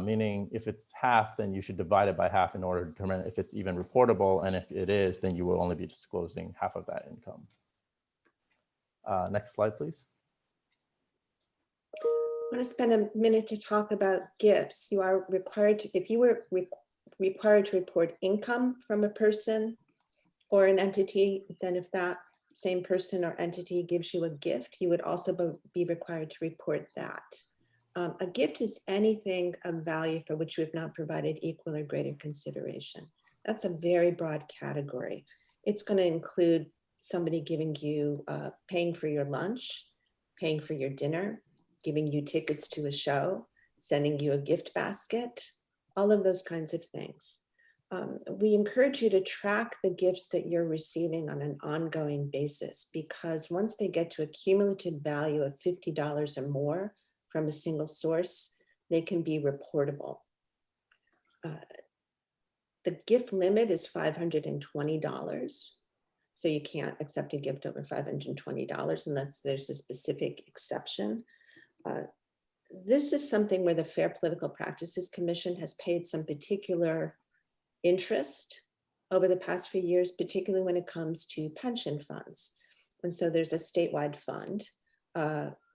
Meaning if it's half, then you should divide it by half in order to determine if it's even reportable, and if it is, then you will only be disclosing half of that income. Next slide, please. I want to spend a minute to talk about gifts. You are required to, if you were required to report income from a person or an entity, then if that same person or entity gives you a gift, you would also be required to report that. A gift is anything of value for which you have not provided equal or greater consideration. That's a very broad category. It's going to include somebody giving you, paying for your lunch, paying for your dinner, giving you tickets to a show, sending you a gift basket, all of those kinds of things. We encourage you to track the gifts that you're receiving on an ongoing basis, because once they get to a cumulative value of $50 or more from a single source, they can be reportable. The gift limit is $520. So you can't accept a gift over $520 unless there's a specific exception. This is something where the Fair Political Practices Commission has paid some particular interest over the past few years, particularly when it comes to pension funds. And so there's a statewide fund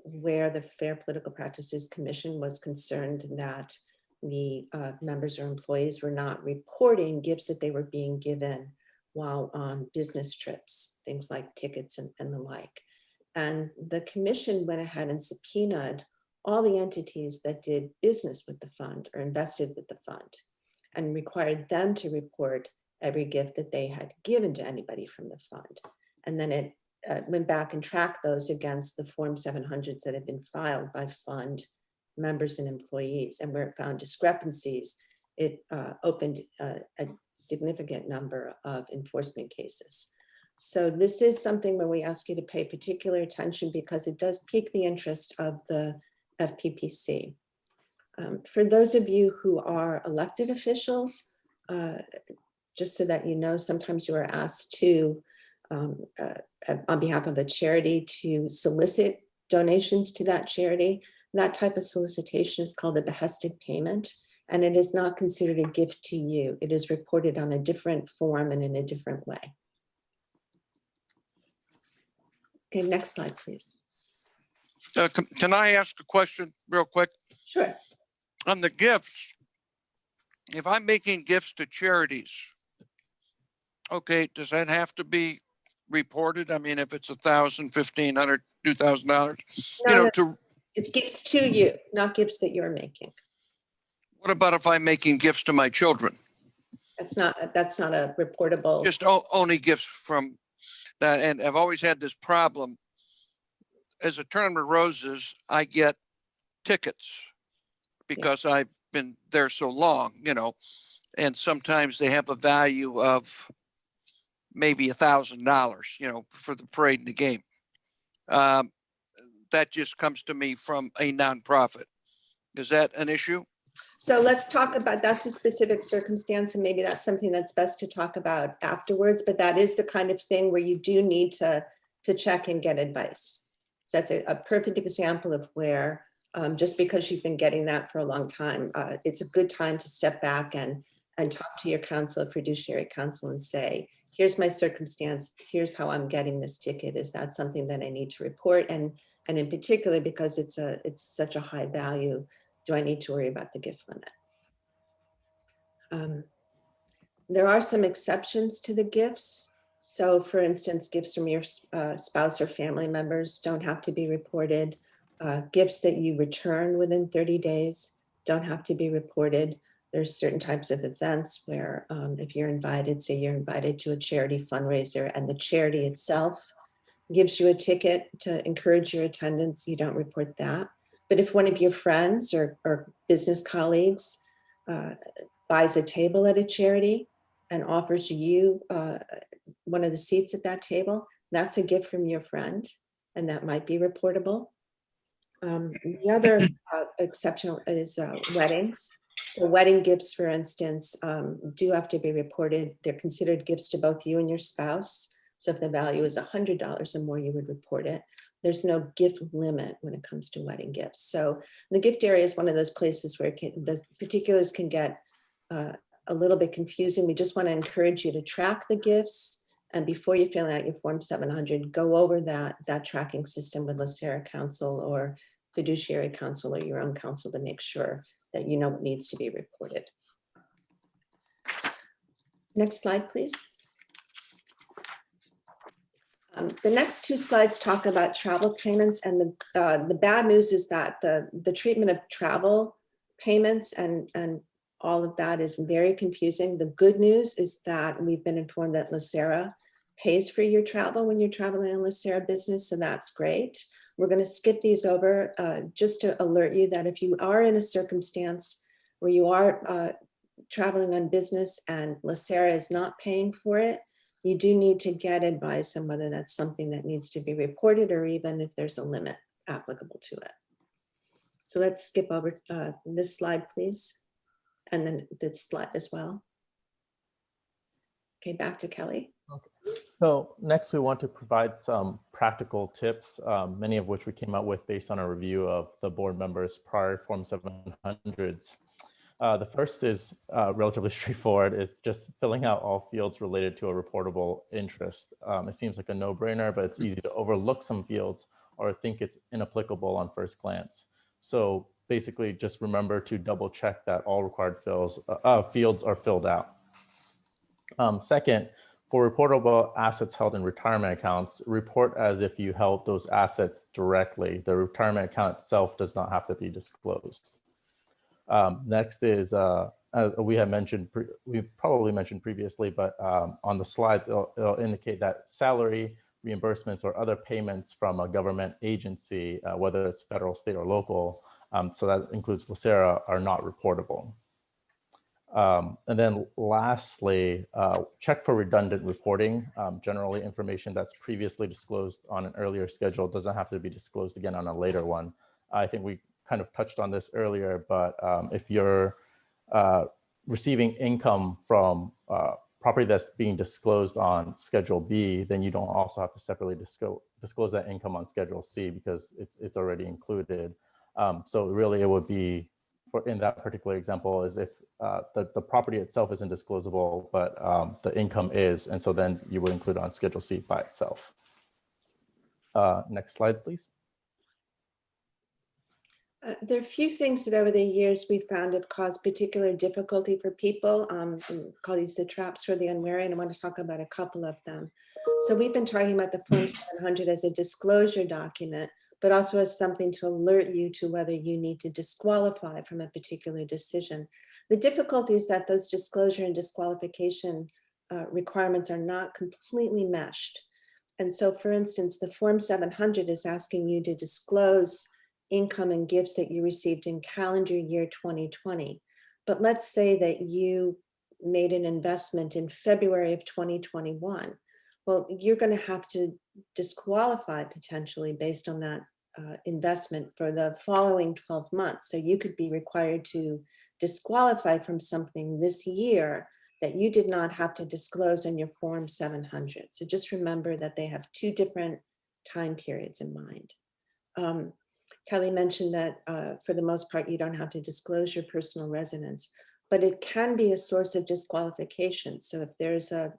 where the Fair Political Practices Commission was concerned that the members or employees were not reporting gifts that they were being given while on business trips, things like tickets and the like. And the commission went ahead and subpoenaed all the entities that did business with the fund or invested with the fund, and required them to report every gift that they had given to anybody from the fund. And then it went back and tracked those against the Form 700s that had been filed by fund members and employees. And where it found discrepancies, it opened a significant number of enforcement cases. So this is something where we ask you to pay particular attention, because it does pique the interest of the FPPC. For those of you who are elected officials, just so that you know, sometimes you are asked to, on behalf of the charity, to solicit donations to that charity. That type of solicitation is called a behested payment, and it is not considered a gift to you. It is reported on a different form and in a different way. Okay, next slide, please. Can I ask a question real quick? Sure. On the gifts, if I'm making gifts to charities, okay, does that have to be reported? I mean, if it's $1,000, $1,500, $2,000, you know, to. It's gifts to you, not gifts that you're making. What about if I'm making gifts to my children? That's not a reportable. Just only gifts from that. And I've always had this problem. As a Tournament of Roses, I get tickets because I've been there so long, you know, and sometimes they have a value of maybe $1,000, you know, for the parade and the game. That just comes to me from a nonprofit. Is that an issue? So let's talk about, that's a specific circumstance, and maybe that's something that's best to talk about afterwards, but that is the kind of thing where you do need to check and get advice. So that's a perfect example of where just because you've been getting that for a long time, it's a good time to step back and talk to your counsel, fiduciary counsel, and say, here's my circumstance, here's how I'm getting this ticket. Is that something that I need to report? And in particular, because it's such a high value, do I need to worry about the gift limit? There are some exceptions to the gifts. So for instance, gifts from your spouse or family members don't have to be reported. Gifts that you return within 30 days don't have to be reported. There's certain types of events where if you're invited, say you're invited to a charity fundraiser and the charity itself gives you a ticket to encourage your attendance, you don't report that. But if one of your friends or business colleagues buys a table at a charity and offers you one of the seats at that table, that's a gift from your friend, and that might be reportable. The other exception is weddings. So wedding gifts, for instance, do have to be reported. They're considered gifts to both you and your spouse. So if the value is $100 or more, you would report it. There's no gift limit when it comes to wedding gifts. So the gift area is one of those places where the particulars can get a little bit confusing. We just want to encourage you to track the gifts. And before you fill out your Form 700, go over that tracking system with LACERA counsel or fiduciary counsel or your own counsel to make sure that you know what needs to be reported. Next slide, please. The next two slides talk about travel payments, and the bad news is that the treatment of travel payments and all of that is very confusing. The good news is that we've been informed that LACERA pays for your travel when you're traveling in LACERA business, so that's great. We're going to skip these over just to alert you that if you are in a circumstance where you are traveling on business and LACERA is not paying for it, you do need to get advice on whether that's something that needs to be reported or even if there's a limit applicable to it. So let's skip over this slide, please. And then this slide as well. Okay, back to Kelly. Okay. So next we want to provide some practical tips, many of which we came up with based on a review of the board members' prior Form 700s. The first is relatively straightforward. It's just filling out all fields related to a reportable interest. It seems like a no-brainer, but it's easy to overlook some fields or think it's inapplicable on first glance. So basically just remember to double check that all required fields are filled out. Second, for reportable assets held in retirement accounts, report as if you held those assets directly. The retirement account itself does not have to be disclosed. Next is, we probably mentioned previously, but on the slides, it'll indicate that salary, reimbursements, or other payments from a government agency, whether it's federal, state, or local, so that includes LACERA, are not reportable. And then lastly, check for redundant reporting. Generally, information that's previously disclosed on an earlier schedule doesn't have to be disclosed again on a later one. I think we kind of touched on this earlier, but if you're receiving income from property that's being disclosed on Schedule B, then you don't also have to separately disclose that income on Schedule C because it's already included. So really it would be, in that particular example, is if the property itself isn't disclosable, but the income is, and so then you would include it on Schedule C by itself. Next slide, please. There are a few things that over the years we've found have caused particular difficulty for people. We call these the traps for the unwary, and I want to talk about a couple of them. So we've been talking about the Form 700 as a disclosure document, but also as something to alert you to whether you need to disqualify from a particular decision. The difficulty is that those disclosure and disqualification requirements are not completely meshed. And so, for instance, the Form 700 is asking you to disclose income and gifts that you received in calendar year 2020. But let's say that you made an investment in February of 2021. Well, you're going to have to disqualify potentially based on that investment for the following 12 months. So you could be required to disqualify from something this year that you did not have to disclose in your Form 700. So just remember that they have two different time periods in mind. Kelly mentioned that for the most part, you don't have to disclose your personal residence, but it can be a source of disqualification. So if there's a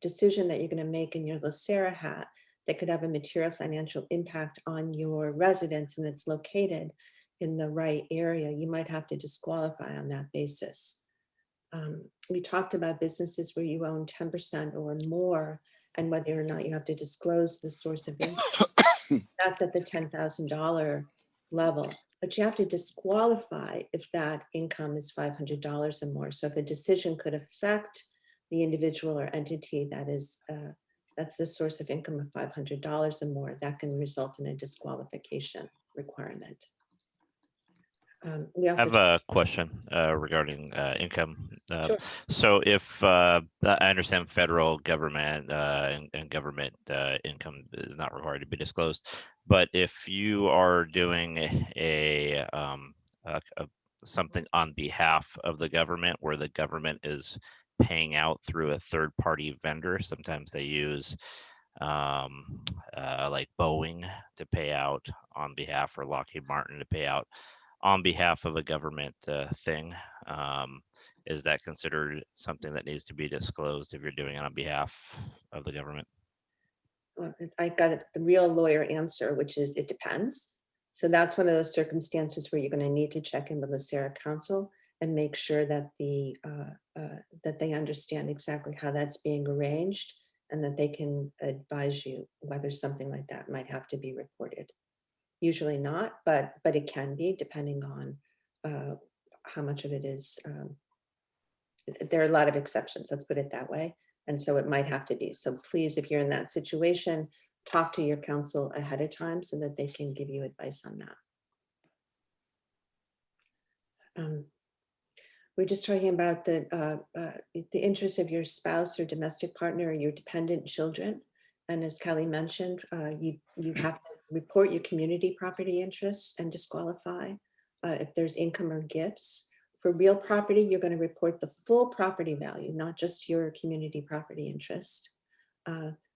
decision that you're going to make in your LACERA hat that could have a material financial impact on your residence and it's located in the right area, you might have to disqualify on that basis. We talked about businesses where you own 10% or more and whether or not you have to disclose the source of income. That's at the $10,000 level, but you have to disqualify if that income is $500 or more. So if a decision could affect the individual or entity that is, that's the source of income of $500 or more, that can result in a disqualification requirement. We also I have a question regarding income. Sure. So if I understand federal government and government income is not required to be disclosed, but if you are doing a something on behalf of the government where the government is paying out through a third-party vendor, sometimes they use like Boeing to pay out on behalf, or Lockheed Martin to pay out on behalf of a government thing. Is that considered something that needs to be disclosed if you're doing it on behalf of the government? Well, I got the real lawyer answer, which is it depends. So that's one of those circumstances where you're going to need to check in with the LACERA counsel and make sure that that they understand exactly how that's being arranged and that they can advise you whether something like that might have to be reported. Usually not, but it can be, depending on how much of it is. There are a lot of exceptions, let's put it that way. And so it might have to be. So please, if you're in that situation, talk to your counsel ahead of time so that they can give you advice on that. We're just talking about the interest of your spouse or domestic partner or your dependent children. And as Kelly mentioned, you have to report your community property interests and disqualify if there's income or gifts. For real property, you're going to report the full property value, not just your community property interest,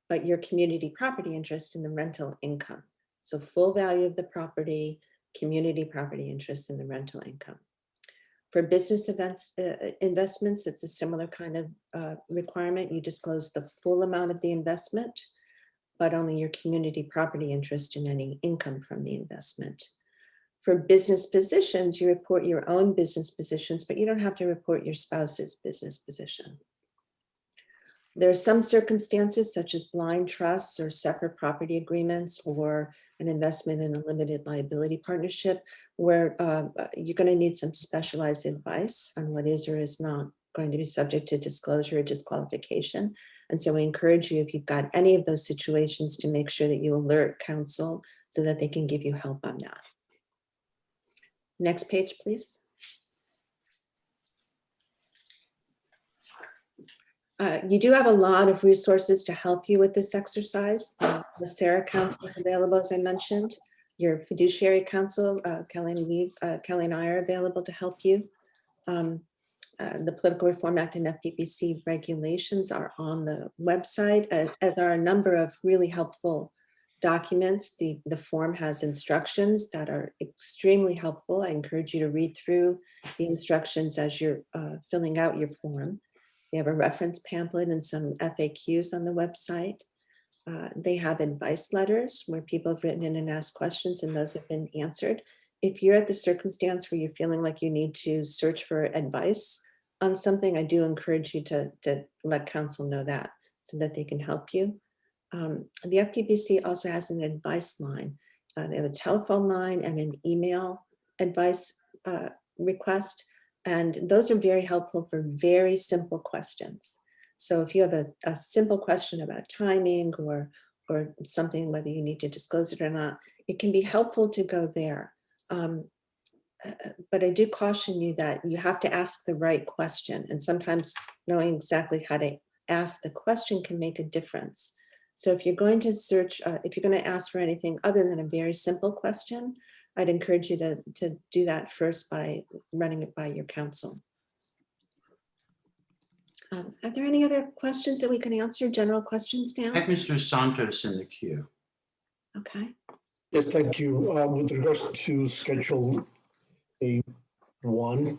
but your community property interest in the rental income. So full value of the property, community property interest in the rental income. For business investments, it's a similar kind of requirement. You disclose the full amount of the investment, but only your community property interest in any income from the investment. For business positions, you report your own business positions, but you don't have to report your spouse's business position. There are some circumstances such as blind trusts or separate property agreements or an investment in a limited liability partnership where you're going to need some specialized advice on what is or is not going to be subject to disclosure or disqualification. And so we encourage you, if you've got any of those situations, to make sure that you alert counsel so that they can give you help on that. Next page, please. You do have a lot of resources to help you with this exercise. The LACERA counsel is available, as I mentioned. Your fiduciary counsel, Kelly and I are available to help you. The Political Reform Act and FPPC regulations are on the website, as are a number of really helpful documents. The form has instructions that are extremely helpful. I encourage you to read through the instructions as you're filling out your form. They have a reference pamphlet and some FAQs on the website. They have advice letters where people have written in and asked questions, and those have been answered. If you're at the circumstance where you're feeling like you need to search for advice on something, I do encourage you to let council know that so that they can help you. The FPPC also has an advice line. They have a telephone line and an email advice request. And those are very helpful for very simple questions. So if you have a simple question about timing or something, whether you need to disclose it or not, it can be helpful to go there. But I do caution you that you have to ask the right question. And sometimes knowing exactly how to ask the question can make a difference. So if you're going to search, if you're going to ask for anything other than a very simple question, I'd encourage you to do that first by running it by your counsel. Are there any other questions that we can answer? General questions now? I have Mr. Santos in the queue. Okay. Yes, thank you. With regards to Schedule A1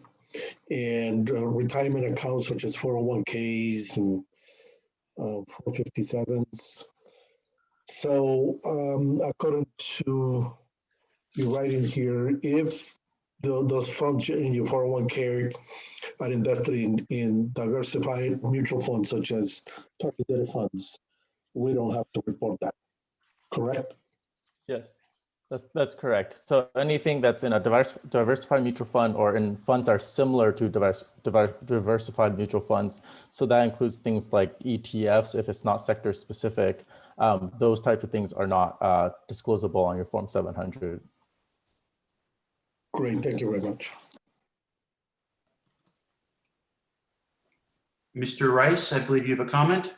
and retirement accounts such as 401ks and 457s. So according to you writing here, if those funds in your 401k are invested in diversified mutual funds such as target-date funds, we don't have to report that, correct? Yes, that's correct. So anything that's in a diversified mutual fund or in funds are similar to diversified mutual funds. So that includes things like ETFs, if it's not sector specific, those types of things are not disclosable on your Form 700. Great, thank you very much. Mr. Rice, I believe you have a comment.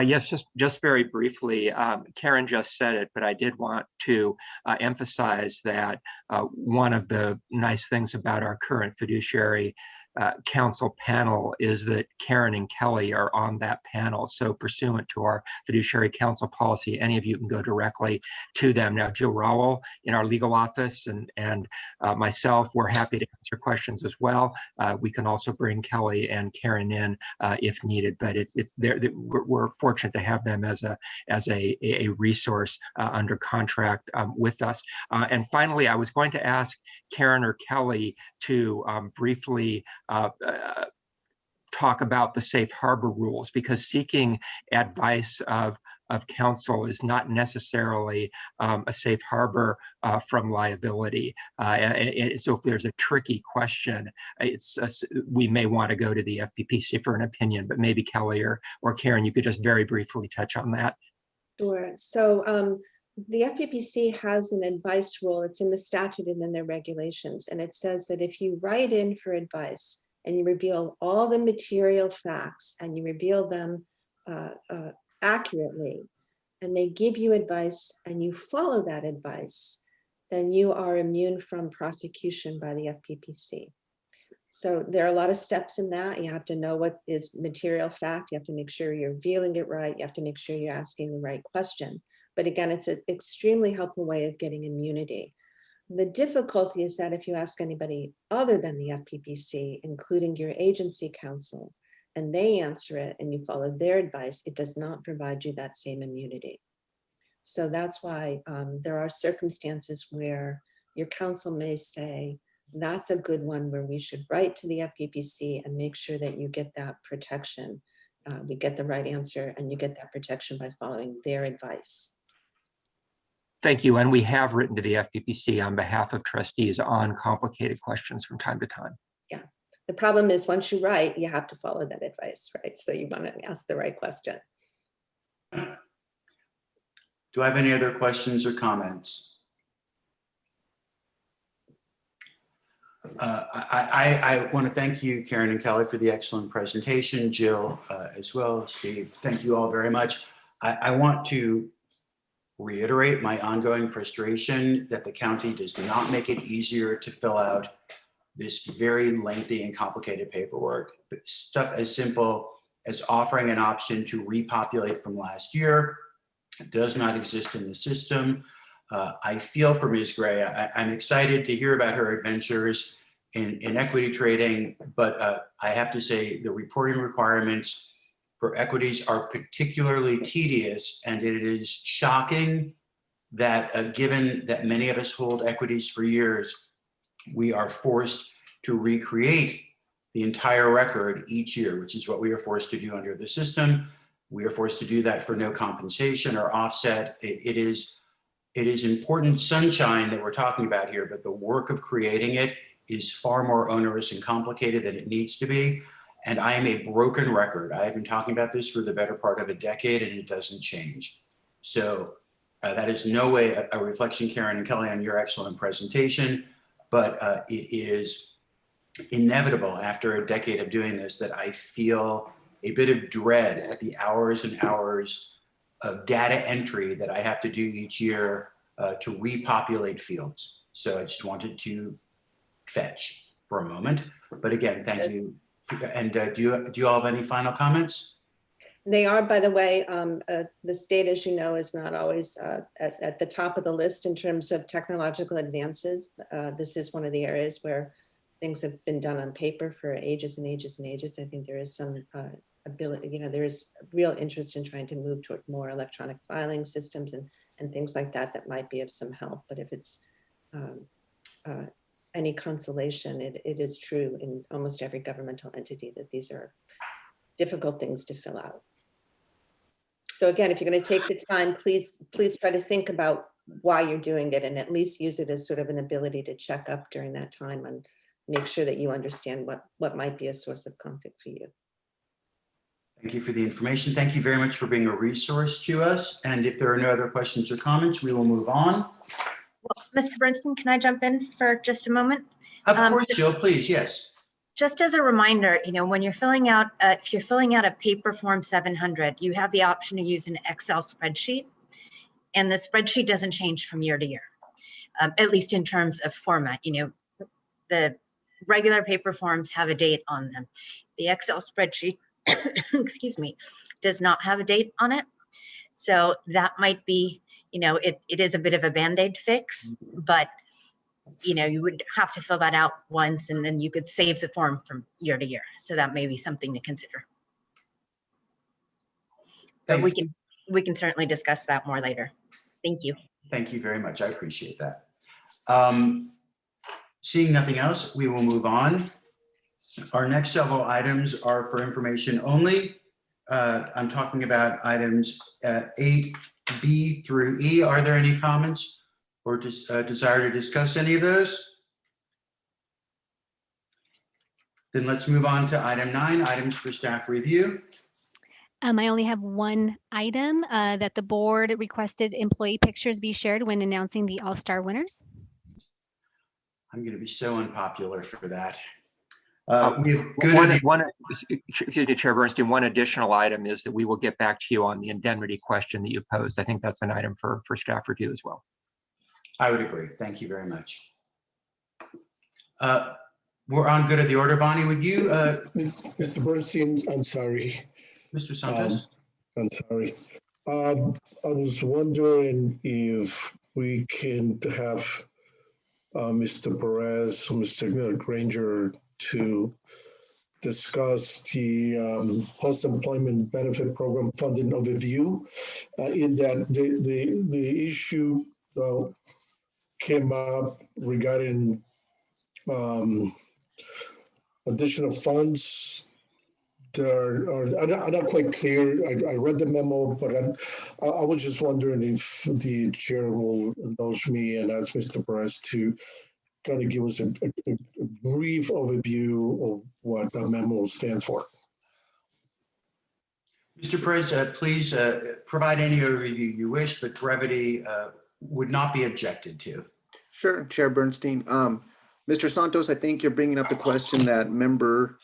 Yes, just very briefly, Karen just said it, but I did want to emphasize that one of the nice things about our current fiduciary council panel is that Karen and Kelly are on that panel. So pursuant to our fiduciary council policy, any of you can go directly to them. Now, Jill Rowell in our legal office and myself, we're happy to answer questions as well. We can also bring Kelly and Karen in if needed, but we're fortunate to have them as a resource under contract with us. And finally, I was going to ask Karen or Kelly to briefly talk about the safe harbor rules, because seeking advice of counsel is not necessarily a safe harbor from liability. So if there's a tricky question, we may want to go to the FPPC for an opinion, but maybe Kelly or Karen, you could just very briefly touch on that. Sure. So the FPPC has an advice rule. It's in the statute and in their regulations. And it says that if you write in for advice and you reveal all the material facts and you reveal them accurately, and they give you advice and you follow that advice, then you are immune from prosecution by the FPPC. So there are a lot of steps in that. You have to know what is material fact. You have to make sure you're revealing it right. You have to make sure you're asking the right question. But again, it's an extremely helpful way of getting immunity. The difficulty is that if you ask anybody other than the FPPC, including your agency counsel, and they answer it and you follow their advice, it does not provide you that same immunity. So that's why there are circumstances where your counsel may say, that's a good one where we should write to the FPPC and make sure that you get that protection. You get the right answer and you get that protection by following their advice. Thank you. And we have written to the FPPC on behalf of trustees on complicated questions from time to time. Yeah. The problem is once you write, you have to follow that advice, right? So you want to ask the right question. Do I have any other questions or comments? I want to thank you, Karen and Kelly, for the excellent presentation. Jill as well, Steve, thank you all very much. I want to reiterate my ongoing frustration that the county does not make it easier to fill out this very lengthy and complicated paperwork. But stuff as simple as offering an option to repopulate from last year does not exist in the system. I feel for Ms. Gray. I'm excited to hear about her adventures in equity trading, but I have to say the reporting requirements for equities are particularly tedious, and it is shocking that given that many of us hold equities for years, we are forced to recreate the entire record each year, which is what we are forced to do under the system. We are forced to do that for no compensation or offset. It is important sunshine that we're talking about here, but the work of creating it is far more onerous and complicated than it needs to be. And I am a broken record. I have been talking about this for the better part of a decade, and it doesn't change. So that is no way a reflection, Karen and Kelly, on your excellent presentation, but it is inevitable after a decade of doing this that I feel a bit of dread at the hours and hours of data entry that I have to do each year to repopulate fields. So I just wanted to fetch for a moment. But again, thank you. And do you all have any final comments? They are, by the way, the state, as you know, is not always at the top of the list in terms of technological advances. This is one of the areas where things have been done on paper for ages and ages and ages. I think there is some ability, there is real interest in trying to move toward more electronic filing systems and things like that that might be of some help. But if it's any consolation, it is true in almost every governmental entity that these are difficult things to fill out. So again, if you're going to take the time, please try to think about why you're doing it and at least use it as sort of an ability to check up during that time and make sure that you understand what might be a source of conflict for you. Thank you for the information. Thank you very much for being a resource to us. And if there are no other questions or comments, we will move on. Well, Mr. Bernstein, can I jump in for just a moment? Of course, Jill, please, yes. Just as a reminder, when you're filling out, if you're filling out a paper form 700, you have the option to use an Excel spreadsheet. And the spreadsheet doesn't change from year to year, at least in terms of format. The regular paper forms have a date on them. The Excel spreadsheet, excuse me, does not have a date on it. So that might be, it is a bit of a Band-Aid fix, but you would have to fill that out once and then you could save the form from year to year. So that may be something to consider. But we can certainly discuss that more later. Thank you. Thank you very much. I appreciate that. Seeing nothing else, we will move on. Our next several items are for information only. I'm talking about items 8B through E. Are there any comments or desire to discuss any of those? Then let's move on to item 9, items for staff review. I only have one item that the board requested employee pictures be shared when announcing the All-Star winners. I'm going to be so unpopular for that. Excuse me, Chair Bernstein, one additional item is that we will get back to you on the indemnity question that you posed. I think that's an item for staff review as well. I would agree. Thank you very much. We're on good of the order. Bonnie, would you? Mr. Bernstein, I'm sorry. Mr. Santos? I'm sorry. I was wondering if we can have Mr. Perez, Mr. Granger to discuss the post-employment benefit program funding overview. In that the issue came up regarding additional funds. I'm not quite clear. I read the memo, but I was just wondering if the chair will indulge me and ask Mr. Perez to kind of give us a brief overview of what the memo stands for. Mr. Perez, please provide any overview you wish, but brevity would not be objected to. Sure, Chair Bernstein. Mr. Santos, I think you're bringing up the question that member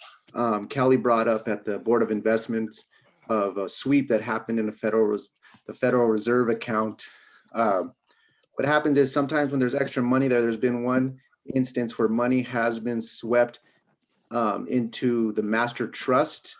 Kelly brought up at the Board of Investments of a sweep that happened in the Federal Reserve account. What happens is sometimes when there's extra money there's been one instance where money has been swept into the master trust.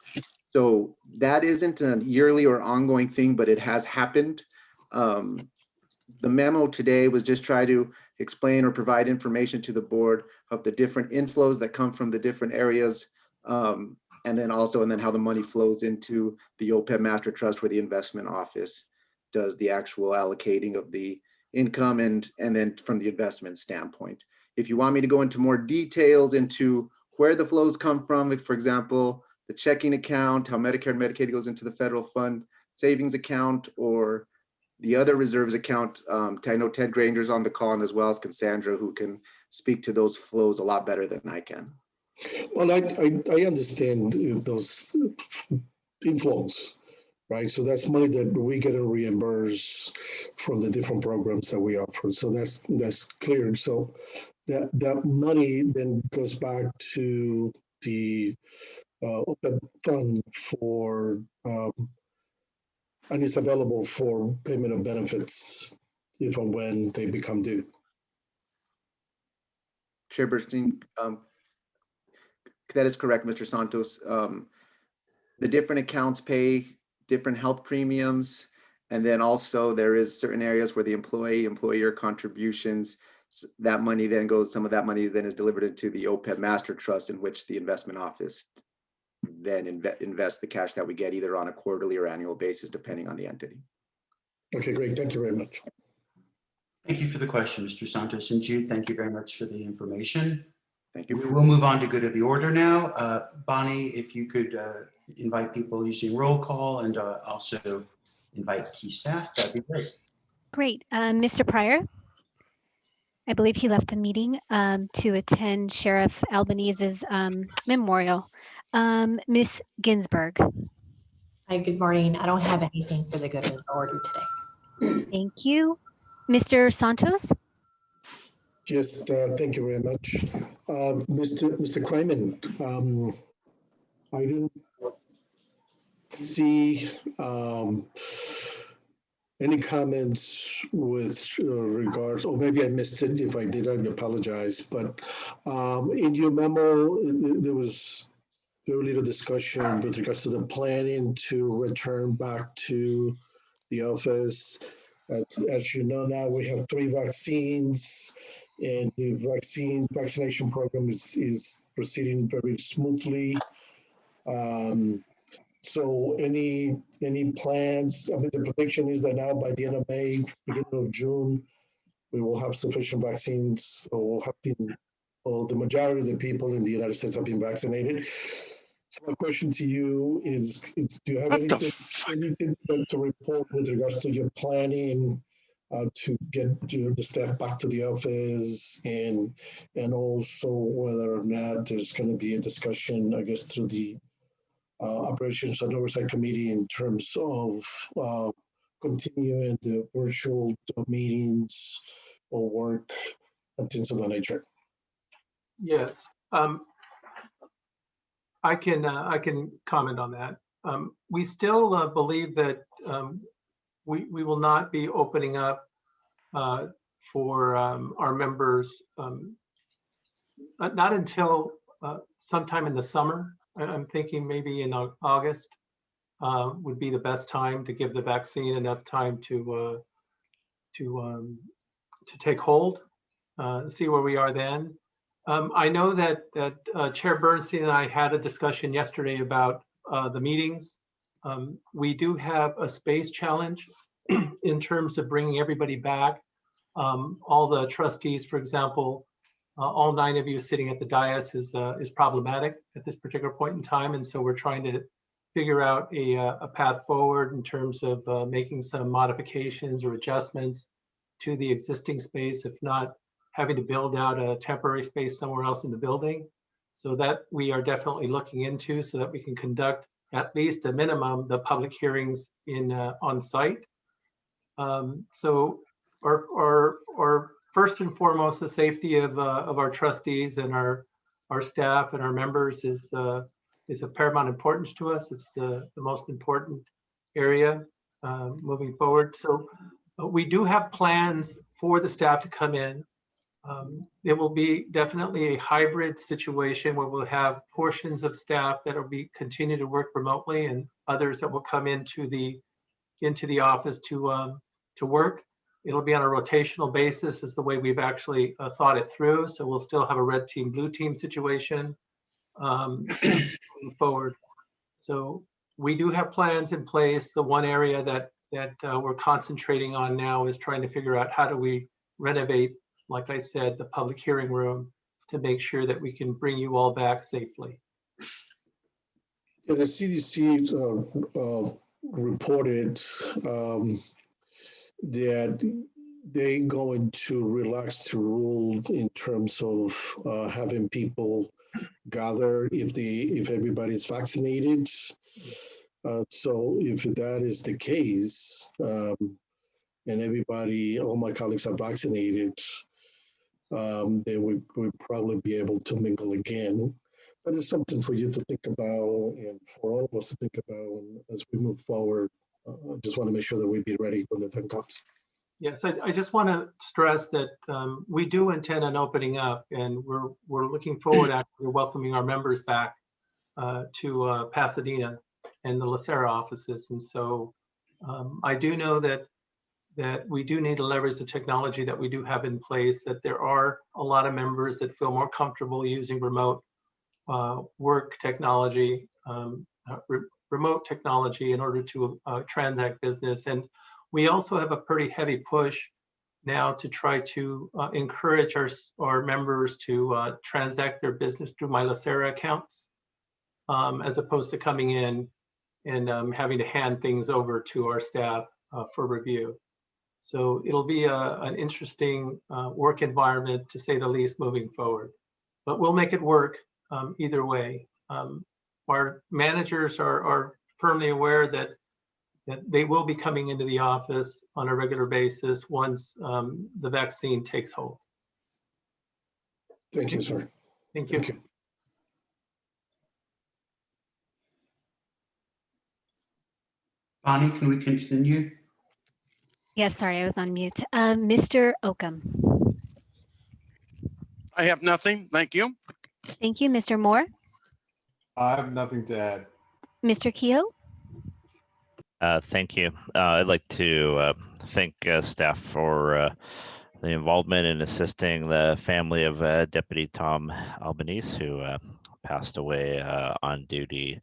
So that isn't a yearly or ongoing thing, but it has happened. The memo today was just try to explain or provide information to the board of the different inflows that come from the different areas. And then how the money flows into the OPEB master trust, where the investment office does the actual allocating of the income and then from the investment standpoint. If you want me to go into more details into where the flows come from, like for example, the checking account, how Medicare and Medicaid goes into the federal fund savings account, or the other reserves account, I know Ted Granger's on the call, and as well as Cassandra, who can speak to those flows a lot better than I can. Well, I understand those inflows, right? So that's money that we get to reimburse from the different programs that we offer. So that's clear. So that money then goes back to the OPEB fund for, and it's available for payment of benefits if and when they become due. Chair Bernstein, that is correct, Mr. Santos. The different accounts pay different health premiums. And then also there is certain areas where the employer contributions, that money then goes, some of that money then is delivered into the OPEB master trust, in which the investment office then invest the cash that we get either on a quarterly or annual basis, depending on the entity. Okay, great. Thank you very much. Thank you for the question, Mr. Santos. And Jude, thank you very much for the information. Thank you. We will move on to good of the order now. Bonnie, if you could invite people using roll call and also invite key staff, that'd be great. Great. Mr. Pryor, I believe he left the meeting to attend Sheriff Albanese's memorial. Ms. Ginsburg. Hi, good morning. I don't have anything for the good of the order today. Thank you. Mr. Santos? Yes, thank you very much. Mr. Kryman, I didn't see any comments with regards, or maybe I missed it. If I did, I apologize. But in your memo, there was very little discussion with regards to the planning to return back to the office. As you know now, we have 3 vaccines, and the vaccination program is proceeding very smoothly. So any plans? I mean, the prediction is that now by the end of May, beginning of June, we will have sufficient vaccines, or the majority of the people in the United States have been vaccinated. So my question to you is do you have anything to report with regards to your planning to get the staff back to the office, and also whether or not there's going to be a discussion, I guess, through the Operations and Oversight Committee in terms of continuing the virtual meetings or work and things of that nature? Yes, I can comment on that. We still believe that we will not be opening up for our members not until sometime in the summer. I'm thinking maybe in August would be the best time to give the vaccine enough time to take hold, see where we are then. I know that Chair Bernstein and I had a discussion yesterday about the meetings. We do have a space challenge in terms of bringing everybody back. All the trustees, for example, all 9 of you sitting at the dais is problematic at this particular point in time. And so we're trying to figure out a path forward in terms of making some modifications or adjustments to the existing space, if not having to build out a temporary space somewhere else in the building. So that we are definitely looking into, so that we can conduct at least a minimum the public hearings on site. So our first and foremost, the safety of our trustees and our staff and our members is of paramount importance to us. It's the most important area moving forward. So we do have plans for the staff to come in It will be definitely a hybrid situation where we'll have portions of staff that will continue to work remotely and others that will come into the office to work. It'll be on a rotational basis is the way we've actually thought it through. So we'll still have a red team, blue team situation moving forward. So we do have plans in place. The one area that we're concentrating on now is trying to figure out how do we renovate, like I said, the public hearing room to make sure that we can bring you all back safely. Yeah, the CDC reported that they going to relax the rule in terms of having people gather if everybody's vaccinated. So if that is the case, and all my colleagues are vaccinated, then we would probably be able to mingle again. But it's something for you to think about and for all of us to think about as we move forward. I just want to make sure that we be ready when the time comes. Yes, I just want to stress that we do intend on opening up, and we're looking forward to actually welcoming our members back to Pasadena and the LACERA offices. And so I do know that we do need to leverage the technology that we do have in place, that there are a lot of members that feel more comfortable using remote work technology, remote technology in order to transact business. And we also have a pretty heavy push now to try to encourage our members to transact their business through my LACERA accounts, as opposed to coming in and having to hand things over to our staff for review. So it'll be an interesting work environment, to say the least, moving forward. But we'll make it work either way. Our managers are firmly aware that they will be coming into the office on a regular basis once the vaccine takes hold. Thank you, sir. Thank you. Thank you. Bonnie, can we continue? Yes, sorry, I was on mute. Mr. Oakham. I have nothing. Thank you. Thank you. Mr. Moore. I have nothing to add. Mr. Keogh. Thank you. I'd like to thank staff for the involvement in assisting the family of Deputy Tom Albanese, who passed away on duty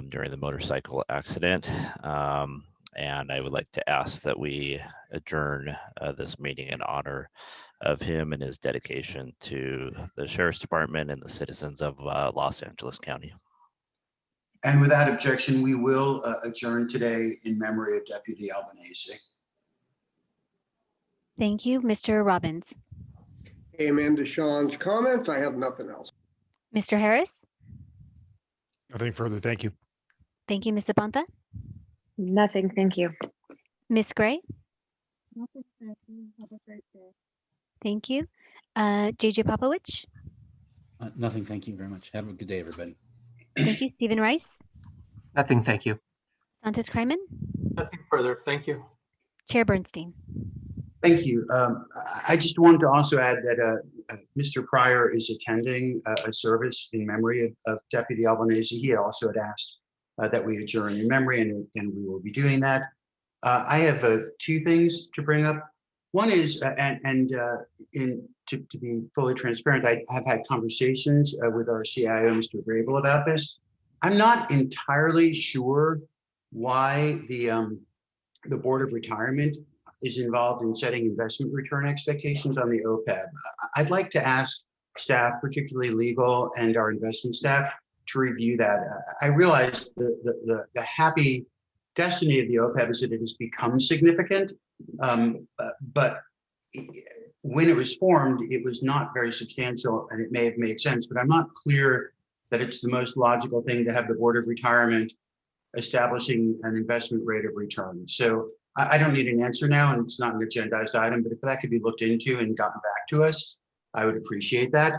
during the motorcycle accident. And I would like to ask that we adjourn this meeting in honor of him and his dedication to the Sheriff's Department and the citizens of Los Angeles County. And without objection, we will adjourn today in memory of Deputy Albanese. Thank you. Mr. Robbins. Amen to Sean's comments. I have nothing else. Mr. Harris. Nothing further. Thank you. Thank you. Ms. Aponte. Nothing. Thank you. Ms. Gray. Thank you. JJ Popowich. Nothing. Thank you very much. Have a good day, everybody. Thank you. Stephen Rice. Nothing. Thank you. Santos Kryman. Nothing further. Thank you. Chair Bernstein. Thank you. I just wanted to also add that Mr. Pryor is attending a service in memory of Deputy Albanese. He also had asked that we adjourn in memory, and we will be doing that. I have two things to bring up. One is, to be fully transparent, I have had conversations with our CIO, Mr. Grable, about this. I'm not entirely sure why the Board of Retirement is involved in setting investment return expectations on the OPEB. I'd like to ask staff, particularly legal and our investment staff, to review that. I realize the happy destiny of the OPEB is that it has become significant, but when it was formed, it was not very substantial, and it may have made sense, but I'm not clear that it's the most logical thing to have the Board of Retirement establishing an investment rate of return. So I don't need an answer now, and it's not an agendized item, but if that could be looked into and gotten back to us, I would appreciate that.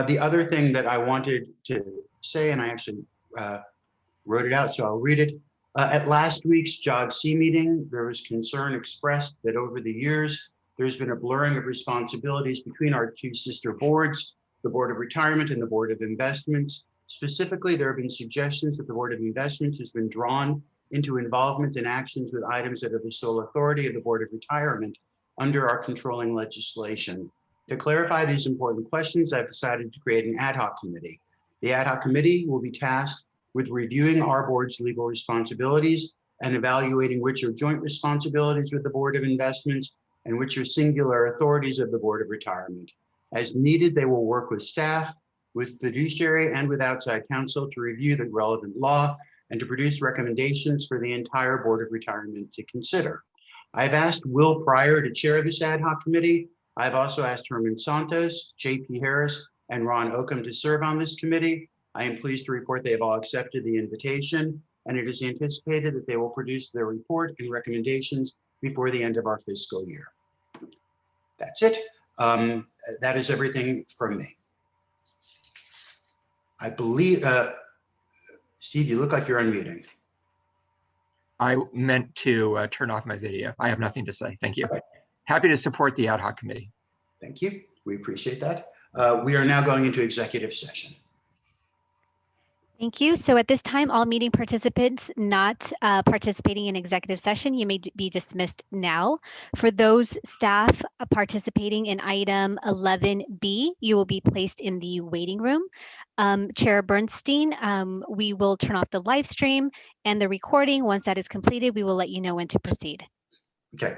The other thing that I wanted to say, and I actually wrote it out, so I'll read it. At last week's JOG-C meeting, there was concern expressed that over the years, There's been a blurring of responsibilities between our two sister boards, the Board of Retirement and the Board of Investments. Specifically, there have been suggestions that the Board of Investments has been drawn into involvement in actions with items that are the sole authority of the Board of Retirement under our controlling legislation. To clarify these important questions, I've decided to create an ad hoc committee. The ad hoc committee will be tasked with reviewing our board's legal responsibilities and evaluating which are joint responsibilities with the Board of Investments and which are singular authorities of the Board of Retirement. As needed, they will work with staff, with fiduciary, and with outside counsel to review the relevant law and to produce recommendations for the entire Board of Retirement to consider. I've asked Will Pryor to chair this ad hoc committee. I've also asked Herman Santos, JP Harris, and Ron Oakham to serve on this committee. I am pleased to report they have all accepted the invitation, and it is anticipated that they will produce their report and recommendations before the end of our fiscal year. That's it. That is everything from me. I believe, Steve, you look like you're unmuting. I meant to turn off my video. I have nothing to say. Thank you. Okay. Happy to support the ad hoc committee. Thank you. We appreciate that. We are now going into executive session. Thank you. So at this time, all meeting participants not participating in executive session, you may be dismissed now. For those staff participating in item 11B, you will be placed in the waiting room. Chair Bernstein, we will turn off the live stream and the recording. Once that is completed, we will let you know when to proceed. Okay.